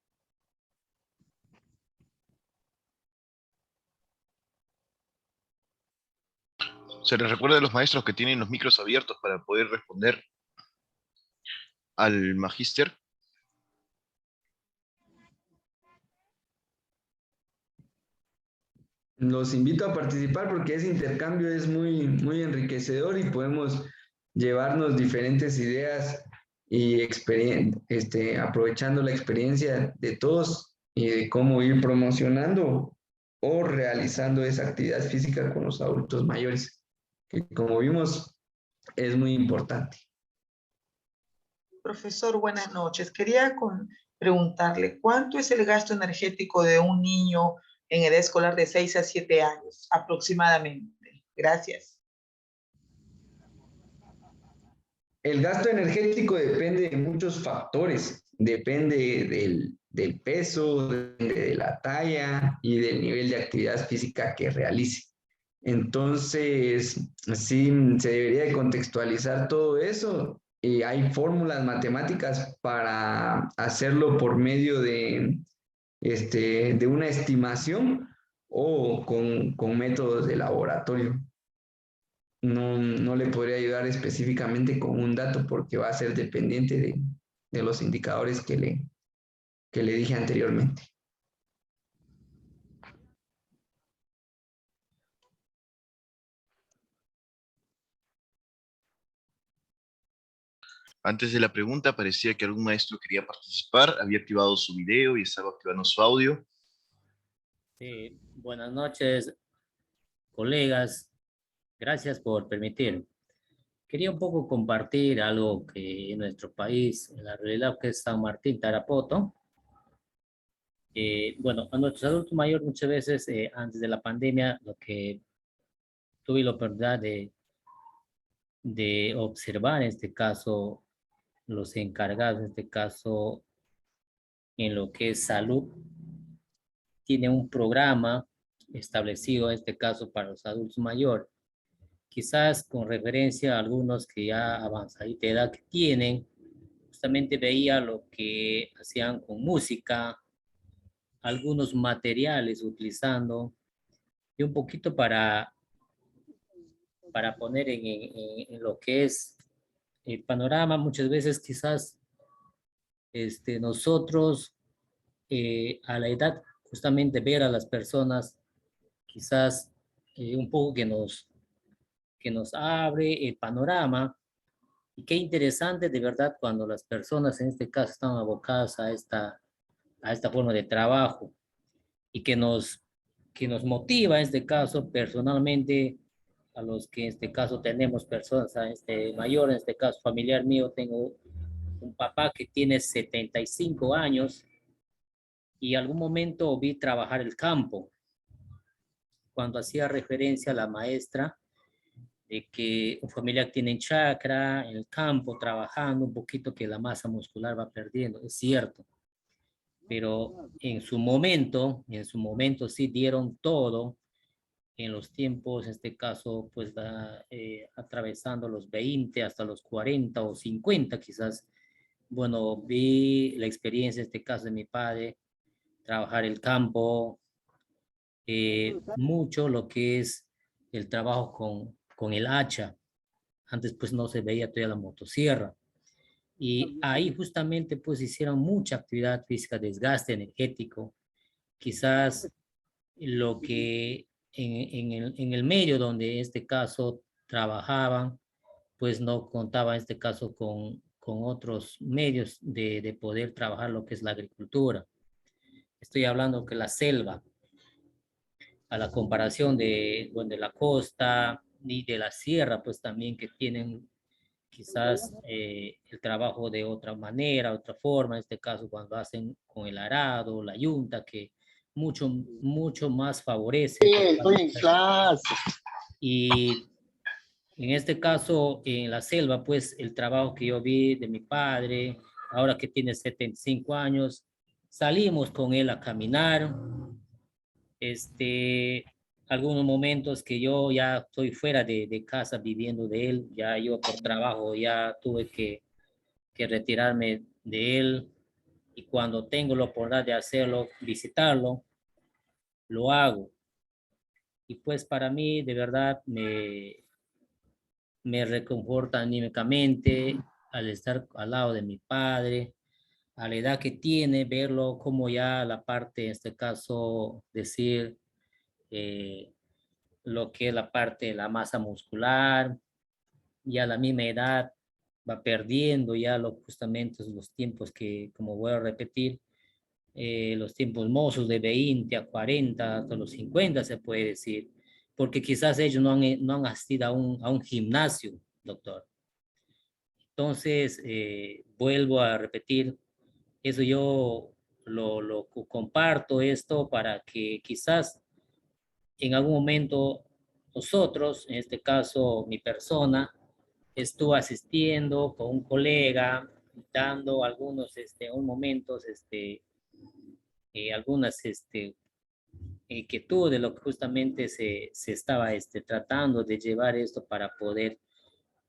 Se les recuerda a los maestros que tienen los micros abiertos para poder responder al magíster. Los invito a participar porque ese intercambio es muy, muy enriquecedor y podemos llevarnos diferentes ideas y aprovechando la experiencia de todos y de cómo ir promocionando o realizando esa actividad física con los adultos mayores, que como vimos es muy importante. Profesor, buenas noches. Quería preguntarle, ¿cuánto es el gasto energético de un niño en edad escolar de 6 a 7 años aproximadamente? Gracias. El gasto energético depende de muchos factores, depende del peso, depende de la talla y del nivel de actividad física que realice. Entonces, sí, se debería de contextualizar todo eso y hay fórmulas matemáticas para hacerlo por medio de una estimación o con métodos de laboratorio. No le podría ayudar específicamente con un dato porque va a ser dependiente de los indicadores que le dije anteriormente. Antes de la pregunta parecía que algún maestro quería participar, había activado su video y estaba activando su audio. Sí, buenas noches, colegas. Gracias por permitir. Quería un poco compartir algo que en nuestro país, en la realidad que es San Martín, Tarapoto. Bueno, a nuestros adultos mayores muchas veces antes de la pandemia, lo que tuve la oportunidad de observar en este caso, los encargados, en este caso, en lo que es salud, tiene un programa establecido, en este caso, para los adultos mayores, quizás con referencia a algunos que ya avanzadita edad que tienen, justamente veía lo que hacían con música, algunos materiales utilizando, y un poquito para poner en lo que es el panorama, muchas veces quizás nosotros a la edad, justamente ver a las personas, quizás un poco que nos abre el panorama. Y qué interesante de verdad cuando las personas en este caso están abocadas a esta forma de trabajo y que nos motiva en este caso personalmente a los que en este caso tenemos personas mayor, en este caso familiar mío, tengo un papá que tiene 75 años y algún momento vi trabajar el campo cuando hacía referencia a la maestra de que un familiar tiene chacra en el campo, trabajando un poquito, que la masa muscular va perdiendo, es cierto. Pero en su momento sí dieron todo en los tiempos, en este caso, pues atravesando los 20 hasta los 40 o 50 quizás, bueno, vi la experiencia, en este caso de mi padre, trabajar el campo, mucho lo que es el trabajo con el hacha. Antes pues no se veía todavía la motosierra. Y ahí justamente pues hicieron mucha actividad física, desgaste energético. Quizás lo que en el medio donde en este caso trabajaban, pues no contaba en este caso con otros medios de poder trabajar lo que es la agricultura. Estoy hablando que la selva, a la comparación de la costa y de la sierra, pues también que tienen quizás el trabajo de otra manera, otra forma, en este caso cuando hacen con el arado, la yunta, que mucho más favorece. Sí, estoy en clase. Y en este caso, en la selva, pues el trabajo que yo vi de mi padre, ahora que tiene 75 años, salimos con él a caminar, algunos momentos que yo ya estoy fuera de casa viviendo de él, ya yo por trabajo ya tuve que retirarme de él, y cuando tengo la oportunidad de hacerlo, visitarlo, lo hago. Y pues para mí de verdad me reconforta anímicamente al estar al lado de mi padre, a la edad que tiene, verlo como ya la parte, en este caso, decir, lo que es la parte de la masa muscular, ya a la misma edad va perdiendo ya justamente los tiempos que, como voy a repetir, los tiempos mozos de 20 a 40, hasta los 50 se puede decir, porque quizás ellos no han asistido a un gimnasio, doctor. Entonces, vuelvo a repetir, eso yo lo comparto esto para que quizás en algún momento nosotros, en este caso mi persona, estuvo asistiendo con un colega, dando algunos momentos, algunas inquietudes de lo que justamente se estaba tratando de llevar esto para poder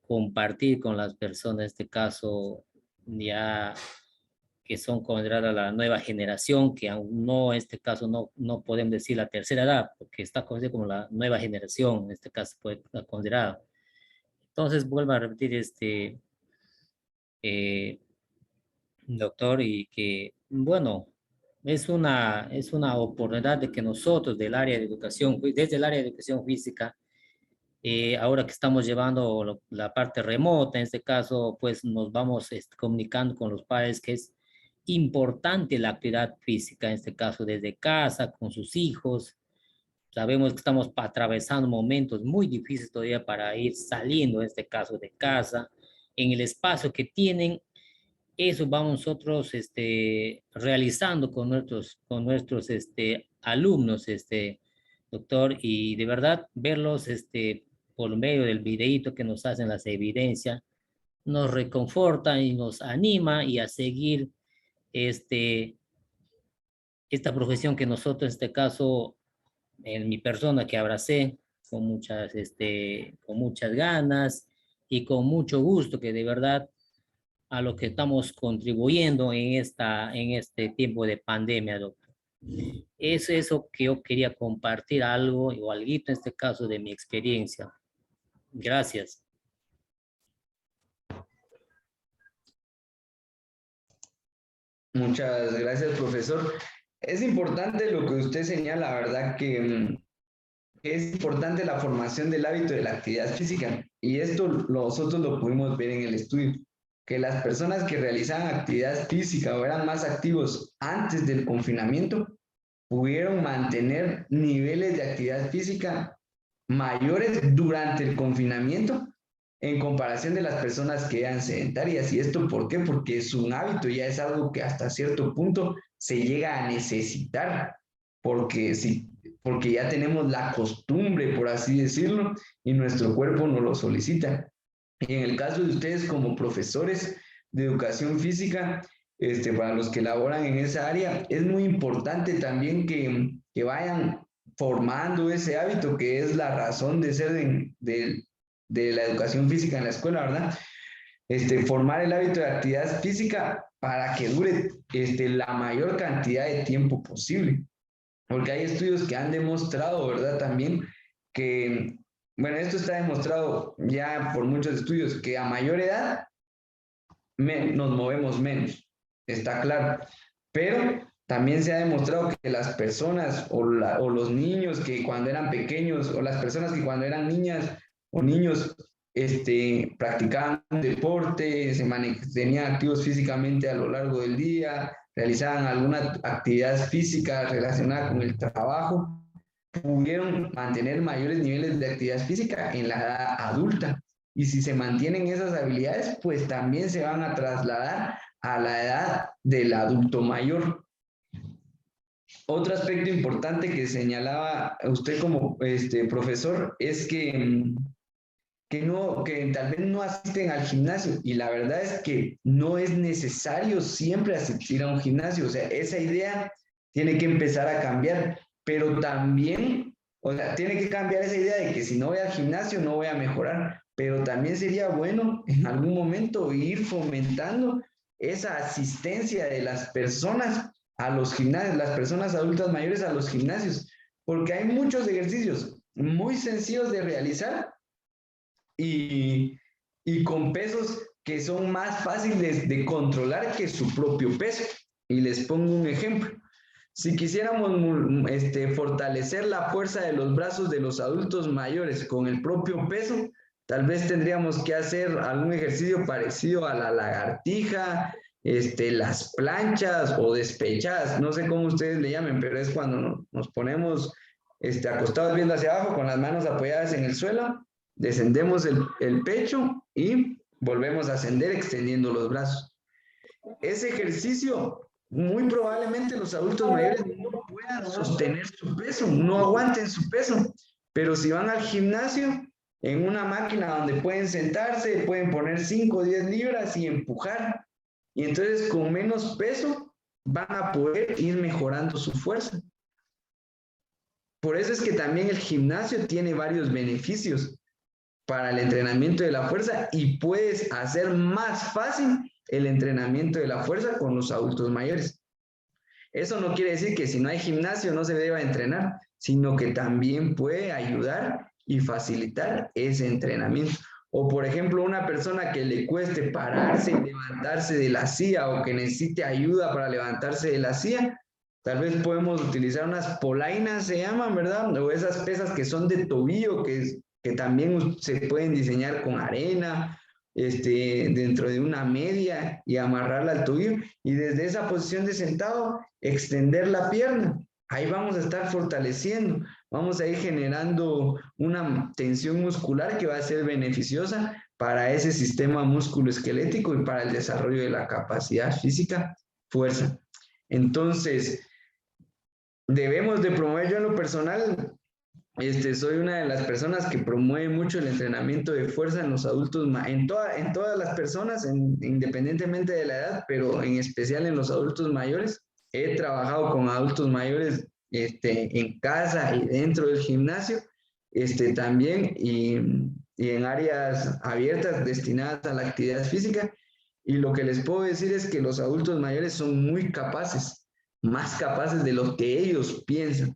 compartir con las personas, en este caso ya que son consideradas la nueva generación, que aún no, en este caso no podemos decir la tercera edad, porque está considerada como la nueva generación, en este caso puede estar considerada. Entonces vuelvo a repetir, doctor, y que, bueno, es una oportunidad de que nosotros del área de educación, desde el área de educación física, ahora que estamos llevando la parte remota, en este caso, pues nos vamos comunicando con los padres que es importante la actividad física, en este caso desde casa, con sus hijos. Sabemos que estamos atravesando momentos muy difíciles todavía para ir saliendo, en este caso, de casa, en el espacio que tienen. Eso vamos nosotros realizando con nuestros alumnos, doctor, y de verdad verlos por medio del videíto que nos hacen las evidencias, nos reconforta y nos anima y a seguir esta profesión que nosotros, en este caso, en mi persona que abracé con muchas ganas y con mucho gusto, que de verdad a lo que estamos contribuyendo en este tiempo de pandemia, doctor. Es eso que yo quería compartir algo o algo en este caso de mi experiencia. Gracias. Muchas gracias, profesor. Es importante lo que usted señala, ¿verdad? Que es importante la formación del hábito de la actividad física. Y esto nosotros lo pudimos ver en el estudio, que las personas que realizaban actividad física o eran más activos antes del confinamiento pudieron mantener niveles de actividad física mayores durante el confinamiento en comparación de las personas que eran sedentarias. ¿Y esto por qué? Porque es un hábito, ya es algo que hasta cierto punto se llega a necesitar, porque ya tenemos la costumbre, por así decirlo, y nuestro cuerpo nos lo solicita. Y en el caso de ustedes como profesores de educación física, para los que laboran en esa área, es muy importante también que vayan formando ese hábito, que es la razón de ser de la educación física en la escuela, ¿verdad? formar el hábito de actividad física para que dure la mayor cantidad de tiempo posible. Porque hay estudios que han demostrado, ¿verdad? También que, bueno, esto está demostrado ya por muchos estudios, que a mayor edad nos movemos menos, está claro. Pero también se ha demostrado que las personas o los niños que cuando eran pequeños, o las personas que cuando eran niñas o niños practicaban deporte, se mantenían activos físicamente a lo largo del día, realizaban alguna actividad física relacionada con el trabajo, pudieron mantener mayores niveles de actividad física en la edad adulta. Y si se mantienen esas habilidades, pues también se van a trasladar a la edad del adulto mayor. Otro aspecto importante que señalaba usted como profesor es que tal vez no asisten al gimnasio, y la verdad es que no es necesario siempre asistir a un gimnasio. O sea, esa idea tiene que empezar a cambiar, pero también, o sea, tiene que cambiar esa idea de que si no voy al gimnasio no voy a mejorar, pero también sería bueno en algún momento ir fomentando esa asistencia de las personas a los gimnasios, las personas adultas mayores a los gimnasios, porque hay muchos ejercicios muy sencillos de realizar y con pesos que son más fáciles de controlar que su propio peso. Y les pongo un ejemplo. Si quisiéramos fortalecer la fuerza de los brazos de los adultos mayores con el propio peso, tal vez tendríamos que hacer algún ejercicio parecido a la lagartija, las planchas o despechadas, no sé cómo ustedes le llamen, pero es cuando nos ponemos acostados viendo hacia abajo con las manos apoyadas en el suelo, descendemos el pecho y volvemos a ascender extendiendo los brazos. Ese ejercicio, muy probablemente los adultos mayores no puedan sostener su peso, no aguanten su peso, pero si van al gimnasio, en una máquina donde pueden sentarse, pueden poner 5 o 10 libras y empujar, y entonces con menos peso van a poder ir mejorando su fuerza. Por eso es que también el gimnasio tiene varios beneficios para el entrenamiento de la fuerza, y puedes hacer más fácil el entrenamiento de la fuerza con los adultos mayores. Eso no quiere decir que si no hay gimnasio no se deba entrenar, sino que también puede ayudar y facilitar ese entrenamiento. O por ejemplo, una persona que le cueste pararse y levantarse de la silla, o que necesite ayuda para levantarse de la silla, tal vez podemos utilizar unas polainas, se llaman, ¿verdad? O esas pesas que son de tobillo, que también se pueden diseñar con arena, dentro de una media, y amarrarla al tobillo, y desde esa posición de sentado extender la pierna. Ahí vamos a estar fortaleciendo, vamos a ir generando una tensión muscular que va a ser beneficiosa para ese sistema musculoesquelético y para el desarrollo de la capacidad física, fuerza. Entonces, debemos de promover, yo en lo personal, soy una de las personas que promueve mucho el entrenamiento de fuerza en los adultos, en todas las personas, independientemente de la edad, pero en especial en los adultos mayores. He trabajado con adultos mayores en casa y dentro del gimnasio, también, y en áreas abiertas destinadas a la actividad física. Y lo que les puedo decir es que los adultos mayores son muy capaces, más capaces de lo que ellos piensan,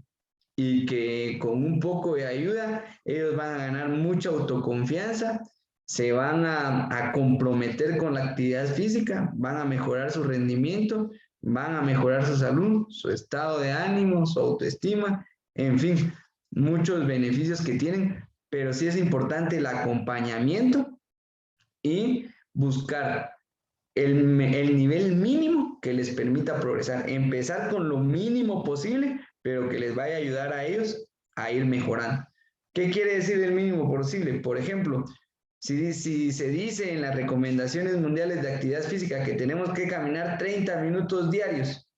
y que con un poco de ayuda ellos van a ganar mucha autoconfianza, se van a comprometer con la actividad física, van a mejorar su rendimiento, van a mejorar su salud, su estado de ánimo, su autoestima, en fin, muchos beneficios que tienen, pero sí es importante el acompañamiento y buscar el nivel mínimo que les permita progresar, empezar con lo mínimo posible, pero que les vaya a ayudar a ellos a ir mejorando. ¿Qué quiere decir el mínimo posible? Por ejemplo, si se dice en las recomendaciones mundiales de actividad física que tenemos que caminar 30 minutos diarios,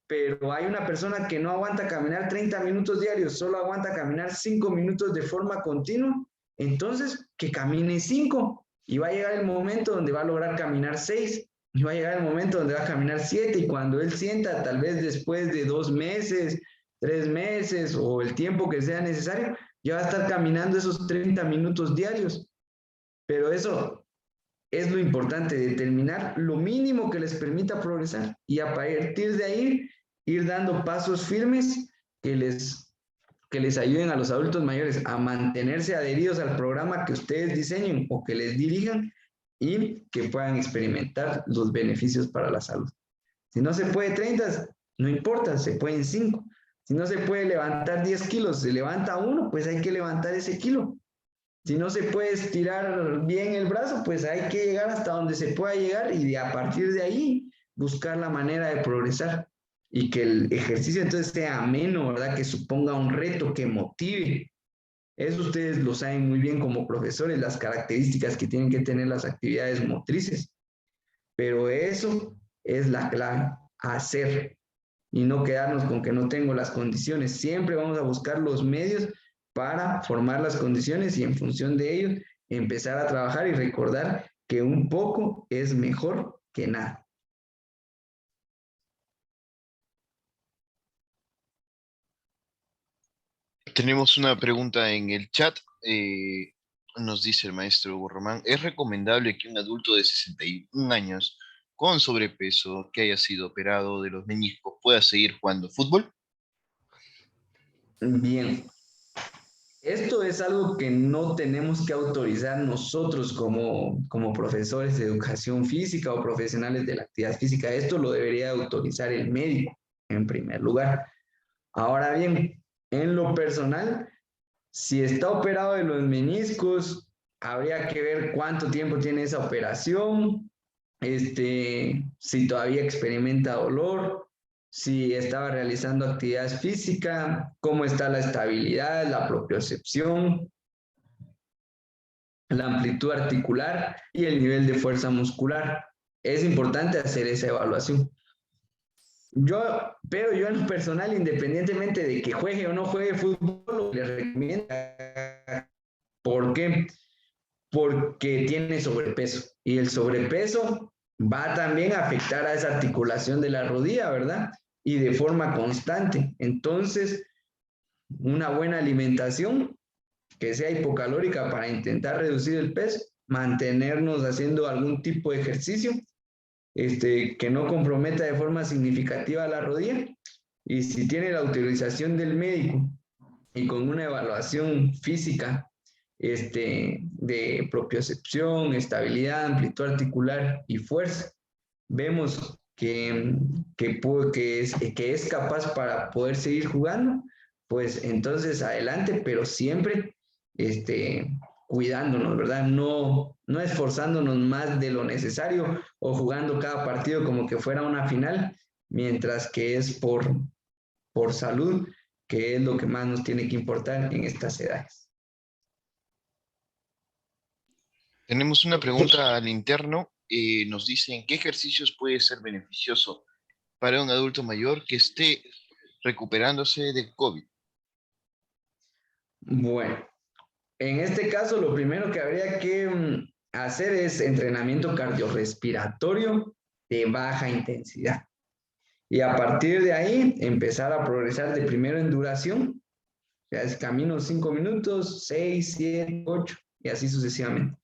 pero hay una persona que no aguanta caminar 30 minutos diarios, solo aguanta caminar 5 minutos de forma continua, entonces que camine 5, y va a llegar el momento donde va a lograr caminar 6, y va a llegar el momento donde va a caminar 7, y cuando él sienta, tal vez después de 2 meses, 3 meses, o el tiempo que sea necesario, ya va a estar caminando esos 30 minutos diarios. Pero eso es lo importante, determinar lo mínimo que les permita progresar y a partir de ahí ir dando pasos firmes que les ayuden a los adultos mayores a mantenerse adheridos al programa que ustedes diseñen o que les dirijan y que puedan experimentar los beneficios para la salud. Si no se puede 30, no importa, se pueden 5. Si no se puede levantar 10 kilos, se levanta 1, pues hay que levantar ese kilo. Si no se puede estirar bien el brazo, pues hay que llegar hasta donde se pueda llegar y a partir de ahí buscar la manera de progresar y que el ejercicio entonces sea ameno, ¿verdad? Que suponga un reto, que motive. Eso ustedes lo saben muy bien como profesores, las características que tienen que tener las actividades motrices. Pero eso es la clave, hacer y no quedarnos con que no tengo las condiciones. Siempre vamos a buscar los medios para formar las condiciones y en función de ellos empezar a trabajar y recordar que un poco es mejor que nada. Tenemos una pregunta en el chat. Nos dice el maestro Hugo Román, ¿es recomendable que un adulto de 61 años con sobrepeso que haya sido operado de los meniscos pueda seguir jugando fútbol? Bien, esto es algo que no tenemos que autorizar nosotros como profesores de educación física o profesionales de la actividad física. Esto lo debería autorizar el médico en primer lugar. Ahora bien, en lo personal, si está operado de los meniscos, habría que ver cuánto tiempo tiene esa operación, si todavía experimenta dolor, si estaba realizando actividad física, cómo está la estabilidad, la propiocepción, la amplitud articular y el nivel de fuerza muscular. Es importante hacer esa evaluación. Pero yo en lo personal, independientemente de que juegue o no juegue fútbol, le recomiendo. ¿Por qué? Porque tiene sobrepeso. Y el sobrepeso va también a afectar a esa articulación de la rodilla, ¿verdad? Y de forma constante. Entonces, una buena alimentación que sea hipocalórica para intentar reducir el peso, mantenernos haciendo algún tipo de ejercicio que no comprometa de forma significativa la rodilla. Y si tiene la autorización del médico y con una evaluación física de propiocepción, estabilidad, amplitud articular y fuerza, vemos que es capaz para poder seguir jugando, pues entonces adelante, pero siempre cuidándonos, ¿verdad? No esforzándonos más de lo necesario o jugando cada partido como que fuera una final, mientras que es por salud, que es lo que más nos tiene que importar en estas edades. Tenemos una pregunta al interno. Nos dicen, ¿qué ejercicios puede ser beneficioso para un adulto mayor que esté recuperándose de COVID? Bueno, en este caso lo primero que habría que hacer es entrenamiento cardiorrespiratorio de baja intensidad. Y a partir de ahí empezar a progresar de primero en duración, ya es camino 5 minutos, 6, 7, 8 y así sucesivamente.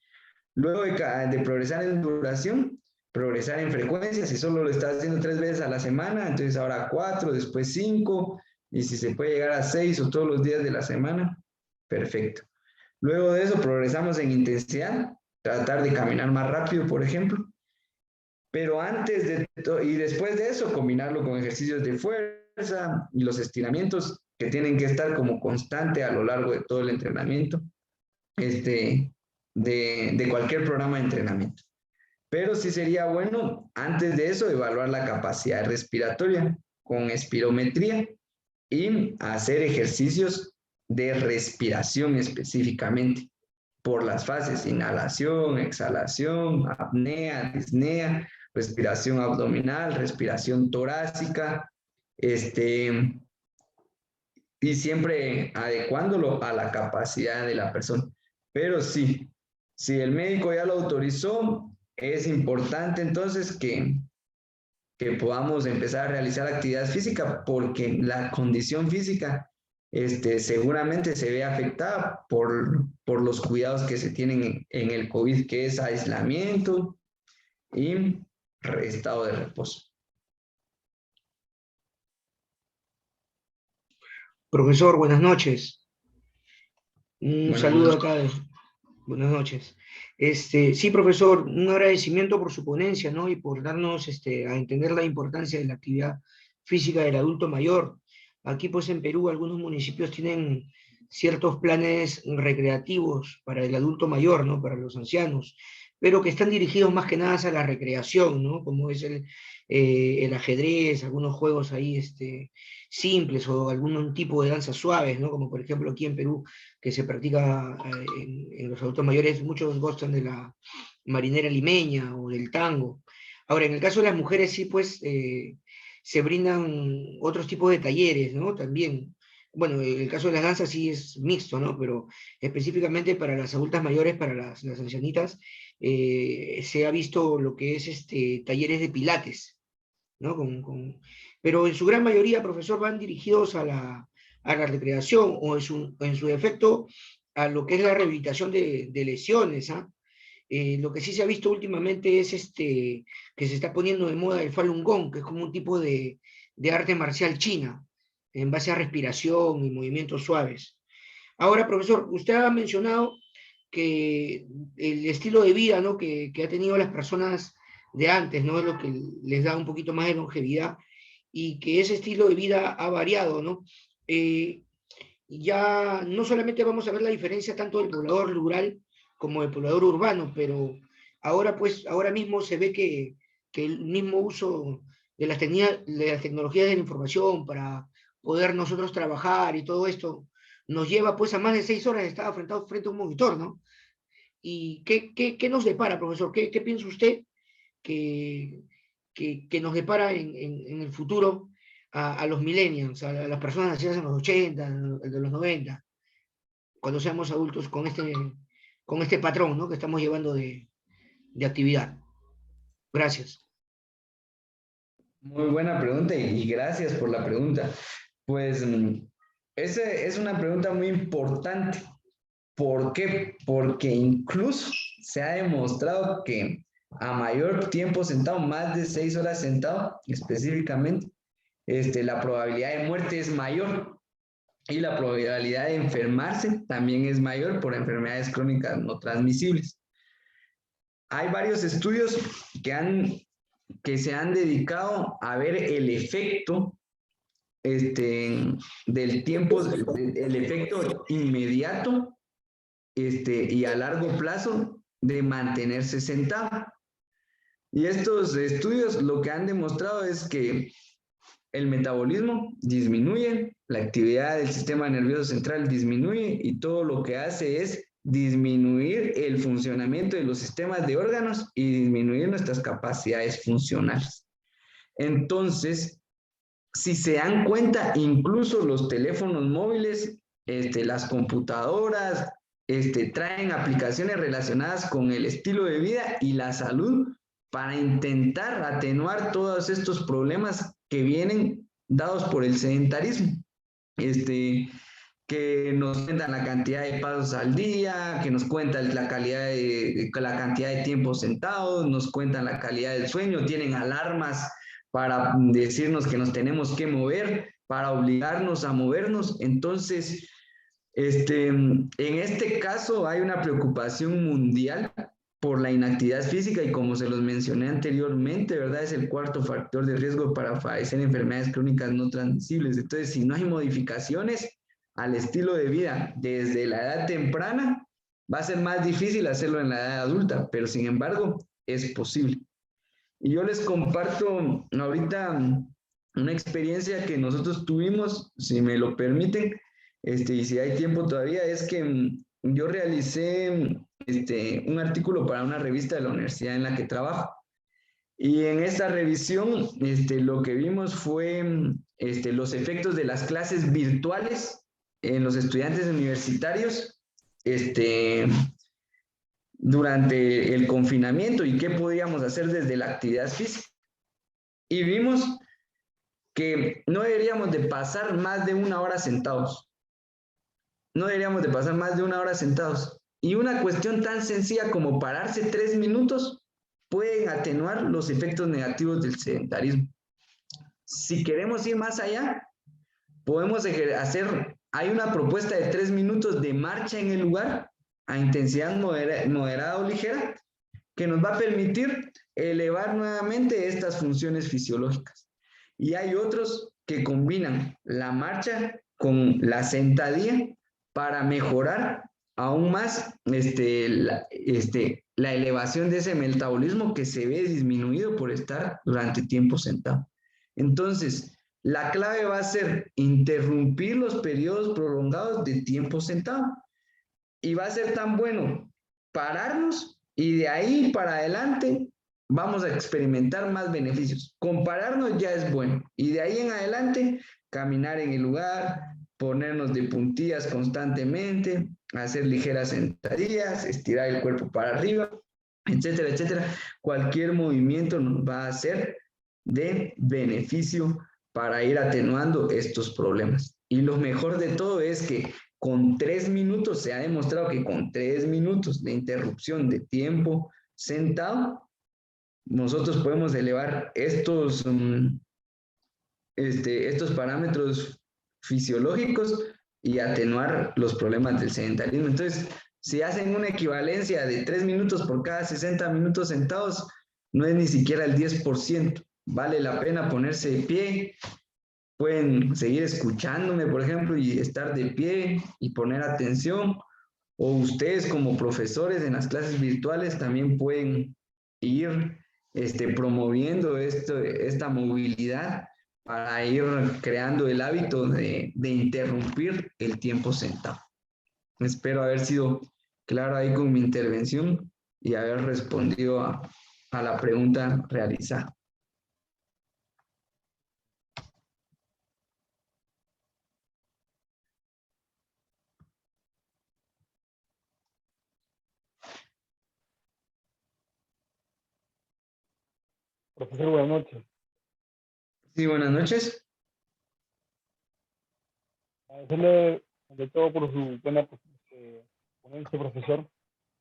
Luego de progresar en duración, progresar en frecuencia. Si solo lo estás haciendo 3 veces a la semana, entonces ahora 4, después 5, y si se puede llegar a 6 o todos los días de la semana, perfecto. Luego de eso progresamos en intensidad, tratar de caminar más rápido, por ejemplo. Pero y después de eso, combinarlo con ejercicios de fuerza y los estiramientos que tienen que estar como constante a lo largo de todo el entrenamiento, de cualquier programa de entrenamiento. Pero sí sería bueno, antes de eso, evaluar la capacidad respiratoria con espirometría y hacer ejercicios de respiración específicamente por las fases: inhalación, exhalación, apnea, disnea, respiración abdominal, respiración torácica, y siempre adecuándolo a la capacidad de la persona. Pero sí, si el médico ya lo autorizó, es importante entonces que podamos empezar a realizar actividad física, porque la condición física seguramente se ve afectada por los cuidados que se tienen en el COVID, que es aislamiento y estado de reposo. Profesor, buenas noches. Un Buenas saludo noches. acá. Buenas noches. Sí, profesor, un agradecimiento por su ponencia, ¿no? Y por darnos a entender la importancia de la actividad física del adulto mayor. Aquí, pues, en Perú, algunos municipios tienen ciertos planes recreativos para el adulto mayor, ¿no? Para los ancianos, pero que están dirigidos más que nada a la recreación, ¿no? Como es el ajedrez, algunos juegos ahí, simples o algún tipo de danzas suaves, ¿no? Como por ejemplo aquí en Perú, que se practica en los adultos mayores, muchos gustan de la marinera limeña o del tango. Ahora, en el caso de las mujeres sí, pues, se brindan otros tipos de talleres, ¿no? También, bueno, en el caso de las danzas sí es mixto, ¿no? Pero específicamente para las adultas mayores, para las ancianitas, se ha visto lo que es talleres de pilates, ¿no? Pero en su gran mayoría, profesor, van dirigidos a la recreación o en su defecto a lo que es la rehabilitación de lesiones, ¿ah? Lo que sí se ha visto últimamente es que se está poniendo de moda el Falun Gong, que es como un tipo de arte marcial china, en base a respiración y movimientos suaves. Ahora, profesor, usted ha mencionado que el estilo de vida, ¿no? que ha tenido las personas de antes, ¿no? Es lo que les da un poquito más de longevidad y que ese estilo de vida ha variado, ¿no? Ya no solamente vamos a ver la diferencia tanto del poblador rural como del poblador urbano, pero ahora pues, ahora mismo se ve que el mismo uso de las tecnologías de la información para poder nosotros trabajar y todo esto nos lleva pues a más de 6 horas de estar frente a un monitor, ¿no? ¿Y qué nos depara, profesor? ¿Qué piensa usted que nos depara en el futuro a los millennials, a las personas nacidas en los 80, de los 90, cuando seamos adultos con este patrón, ¿no? que estamos llevando de actividad? Gracias. Muy buena pregunta y gracias por la pregunta. Pues esa es una pregunta muy importante. ¿Por qué? Porque incluso se ha demostrado que a mayor tiempo sentado, más de 6 horas sentado específicamente, la probabilidad de muerte es mayor y la probabilidad de enfermarse también es mayor por enfermedades crónicas no transmisibles. Hay varios estudios que se han dedicado a ver el efecto del tiempo, el efecto inmediato y a largo plazo de mantenerse sentado. Y estos estudios lo que han demostrado es que el metabolismo disminuye, la actividad del sistema nervioso central disminuye y todo lo que hace es disminuir el funcionamiento de los sistemas de órganos y disminuir nuestras capacidades funcionales. Entonces, si se dan cuenta, incluso los teléfonos móviles, las computadoras, traen aplicaciones relacionadas con el estilo de vida y la salud para intentar atenuar todos estos problemas que vienen dados por el sedentarismo. Que nos cuentan la cantidad de pasos al día, que nos cuentan la cantidad de tiempo sentados, nos cuentan la calidad del sueño, tienen alarmas para decirnos que nos tenemos que mover, para obligarnos a movernos. Entonces, en este caso hay una preocupación mundial por la inactividad física y como se los mencioné anteriormente, ¿verdad? Es el cuarto factor de riesgo para padecer enfermedades crónicas no transmisibles. Entonces, si no hay modificaciones al estilo de vida desde la edad temprana, va a ser más difícil hacerlo en la edad adulta, pero sin embargo, es posible. Y yo les comparto ahorita una experiencia que nosotros tuvimos, si me lo permiten, y si hay tiempo todavía, es que yo realicé un artículo para una revista de la universidad en la que trabajo. Y en esta revisión, lo que vimos fue los efectos de las clases virtuales en los estudiantes universitarios durante el confinamiento y qué podíamos hacer desde la actividad física. Y vimos que no deberíamos de pasar más de 1 hora sentados. no deberíamos de pasar más de 1 hora sentados. Y una cuestión tan sencilla como pararse 3 minutos pueden atenuar los efectos negativos del sedentarismo. Si queremos ir más allá, podemos hay una propuesta de 3 minutos de marcha en el lugar a intensidad moderada o ligera que nos va a permitir elevar nuevamente estas funciones fisiológicas. Y hay otros que combinan la marcha con la sentadilla para mejorar aún más la elevación de ese metabolismo que se ve disminuido por estar durante tiempo sentado. Entonces, la clave va a ser interrumpir los periodos prolongados de tiempo sentado. Y va a ser tan bueno pararnos y de ahí para adelante vamos a experimentar más beneficios. Compararnos ya es bueno. Y de ahí en adelante, caminar en el lugar, ponernos de puntillas constantemente, hacer ligeras sentadillas, estirar el cuerpo para arriba, etcétera, etcétera. Cualquier movimiento nos va a ser de beneficio para ir atenuando estos problemas. Y lo mejor de todo es que con 3 minutos, se ha demostrado que con 3 minutos de interrupción de tiempo sentado, nosotros podemos elevar estos parámetros fisiológicos y atenuar los problemas del sedentarismo. Entonces, si hacen una equivalencia de 3 minutos por cada 60 minutos sentados, no es ni siquiera el 10%. Vale la pena ponerse de pie. Pueden seguir escuchándome, por ejemplo, y estar de pie y poner atención. O ustedes como profesores en las clases virtuales también pueden ir promoviendo esta movilidad para ir creando el hábito de interrumpir el tiempo sentado. Espero haber sido claro ahí con mi intervención y haber respondido a la pregunta realizada. Profesor, buenas noches. Sí, buenas noches. Agradecerle de todo por su buena ponencia, profesor.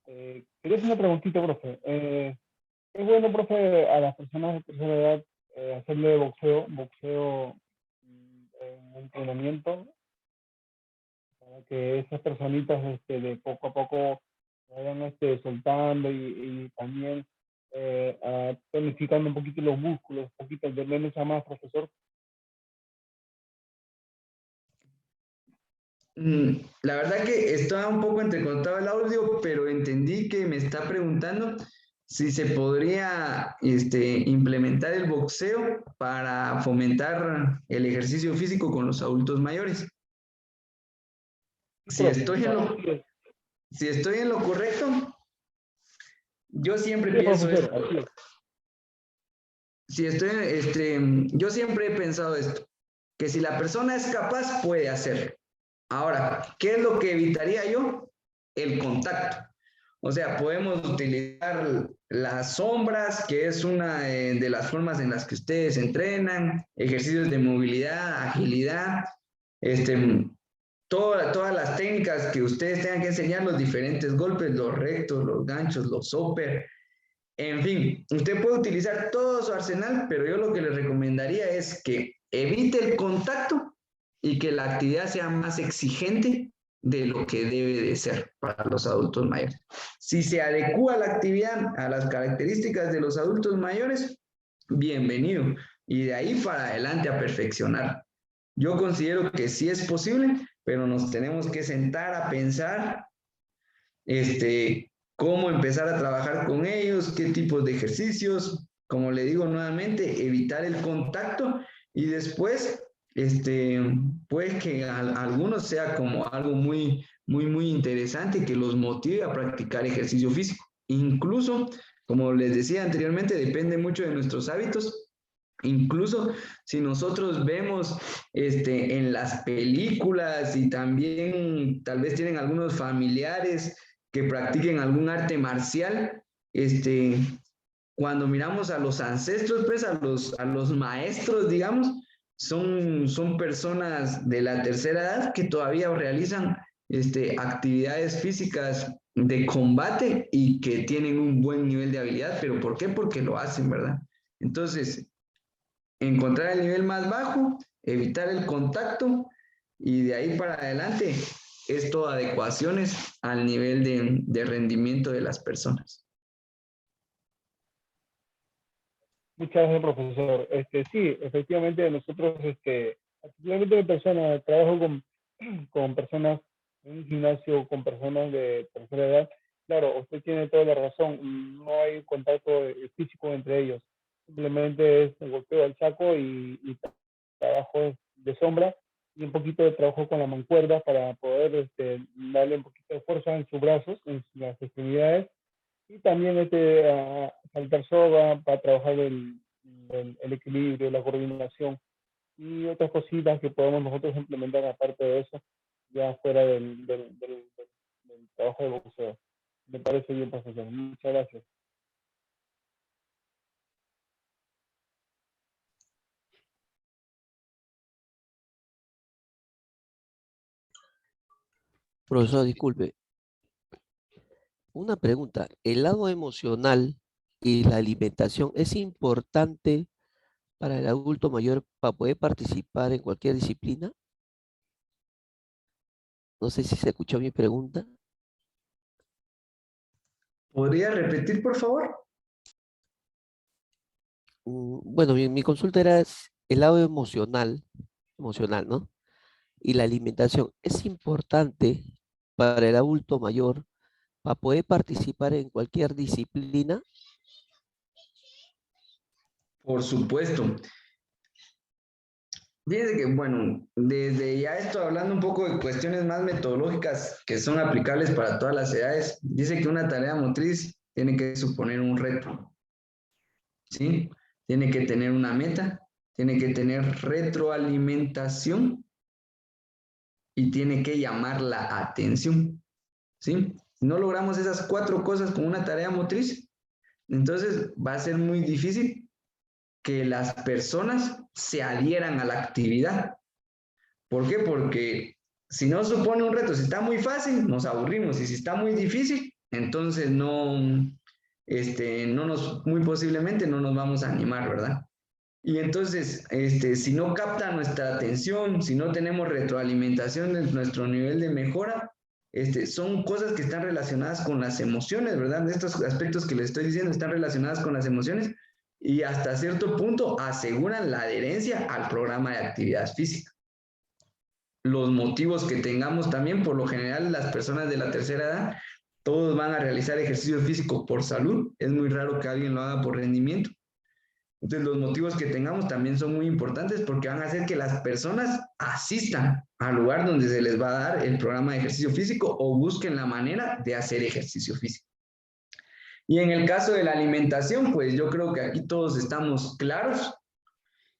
Quería hacer una preguntita, profe. ¿Es bueno, profe, a las personas de tercera edad hacerle boxeo en entrenamiento para que esas personitas de poco a poco vayan soltando y también tonificando un poquito los músculos, un poquito de menos a más, profesor? La verdad que estaba un poco entrecortado el audio, pero entendí que me está preguntando si se podría implementar el boxeo para fomentar el ejercicio físico con los adultos mayores. Si estoy en lo correcto, yo siempre pienso esto. Yo siempre he pensado esto, que si la persona es capaz, puede hacerlo. Ahora, ¿qué es lo que evitaría yo? El contacto. O sea, podemos utilizar las sombras, que es una de las formas en las que ustedes entrenan, ejercicios de movilidad, agilidad, todas las técnicas que ustedes tengan que enseñar, los diferentes golpes, los rectos, los ganchos, los upper. En fin, usted puede utilizar todo su arsenal, pero yo lo que le recomendaría es que evite el contacto y que la actividad sea más exigente de lo que debe de ser para los adultos mayores. Si se adecúa la actividad a las características de los adultos mayores, bienvenido. Y de ahí para adelante a perfeccionar. Yo considero que sí es posible, pero nos tenemos que sentar a pensar cómo empezar a trabajar con ellos, qué tipos de ejercicios. Como le digo nuevamente, evitar el contacto y después puede que a algunos sea como algo muy interesante que los motive a practicar ejercicio físico. Incluso, como les decía anteriormente, depende mucho de nuestros hábitos. Incluso si nosotros vemos en las películas y también tal vez tienen algunos familiares que practiquen algún arte marcial, cuando miramos a los ancestros, pues a los maestros, digamos, son personas de la tercera edad que todavía realizan actividades físicas de combate y que tienen un buen nivel de habilidad. ¿Pero por qué? Porque lo hacen, ¿verdad? Entonces, encontrar el nivel más bajo, evitar el contacto y de ahí para adelante es todo adecuaciones al nivel de rendimiento de las personas. Muchas gracias, profesor. Sí, efectivamente nosotros, particularmente de personas, trabajo con personas en un gimnasio, con personas de tercera edad. Claro, usted tiene toda la razón, no hay contacto físico entre ellos. Simplemente es el golpeo al saco y trabajo de sombra y un poquito de trabajo con la mancuerda para poder darle un poquito de fuerza en sus brazos, en las extremidades, y también a saltar soga para trabajar el equilibrio, la coordinación y otras cositas que podemos nosotros implementar aparte de eso, ya fuera del trabajo de boxeo. Me parece bien, profesor. Muchas gracias. Profesor, disculpe, una pregunta. ¿El lado emocional y la alimentación es importante para el adulto mayor para poder participar en cualquier disciplina? No sé si se escuchó mi pregunta. ¿Podría repetir, por favor? Bueno, mi consulta era el lado emocional, ¿no? Y la alimentación. ¿Es importante para el adulto mayor para poder participar en cualquier disciplina? Por supuesto. Fíjense que, bueno, desde ya esto hablando un poco de cuestiones más metodológicas que son aplicables para todas las edades, dice que una tarea motriz tiene que suponer un reto, ¿sí? Tiene que tener una meta, tiene que tener retroalimentación y tiene que llamar la atención, ¿sí? Si no logramos esas 4 cosas con una tarea motriz, entonces va a ser muy difícil que las personas se adhieran a la actividad. ¿Por qué? Porque si no supone un reto, si está muy fácil, nos aburrimos, y si está muy difícil, entonces muy posiblemente no nos vamos a animar, ¿verdad? Y entonces, si no capta nuestra atención, si no tenemos retroalimentación de nuestro nivel de mejora, son cosas que están relacionadas con las emociones, ¿verdad? Estos aspectos que les estoy diciendo están relacionados con las emociones y hasta cierto punto aseguran la adherencia al programa de actividad física. Los motivos que tengamos también, por lo general, las personas de la tercera edad, todos van a realizar ejercicio físico por salud. Es muy raro que alguien lo haga por rendimiento. Entonces, los motivos que tengamos también son muy importantes porque van a hacer que las personas asistan al lugar donde se les va a dar el programa de ejercicio físico o busquen la manera de hacer ejercicio físico. Y en el caso de la alimentación, pues yo creo que aquí todos estamos claros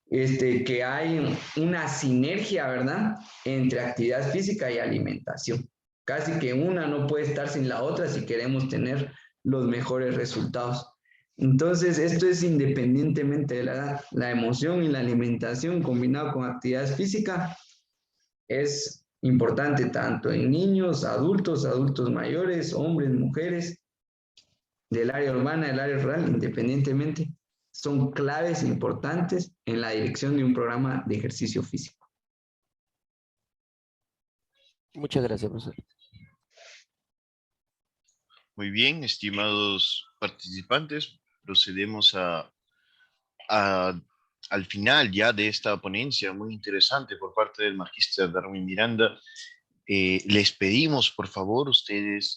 que hay una sinergia, ¿verdad?, entre actividad física y alimentación. Casi que una no puede estar sin la otra si queremos tener los mejores resultados. Entonces, esto es independientemente de la edad. La emoción y la alimentación combinado con actividad física es importante tanto en niños, adultos mayores, hombres, mujeres, del área urbana, del área rural, independientemente, son claves importantes en la dirección de un programa de ejercicio físico. Muchas gracias, profesor. Muy bien, estimados participantes, procedemos al final ya de esta ponencia muy interesante por parte del magíster Darwin Miranda. Les pedimos, por favor, ustedes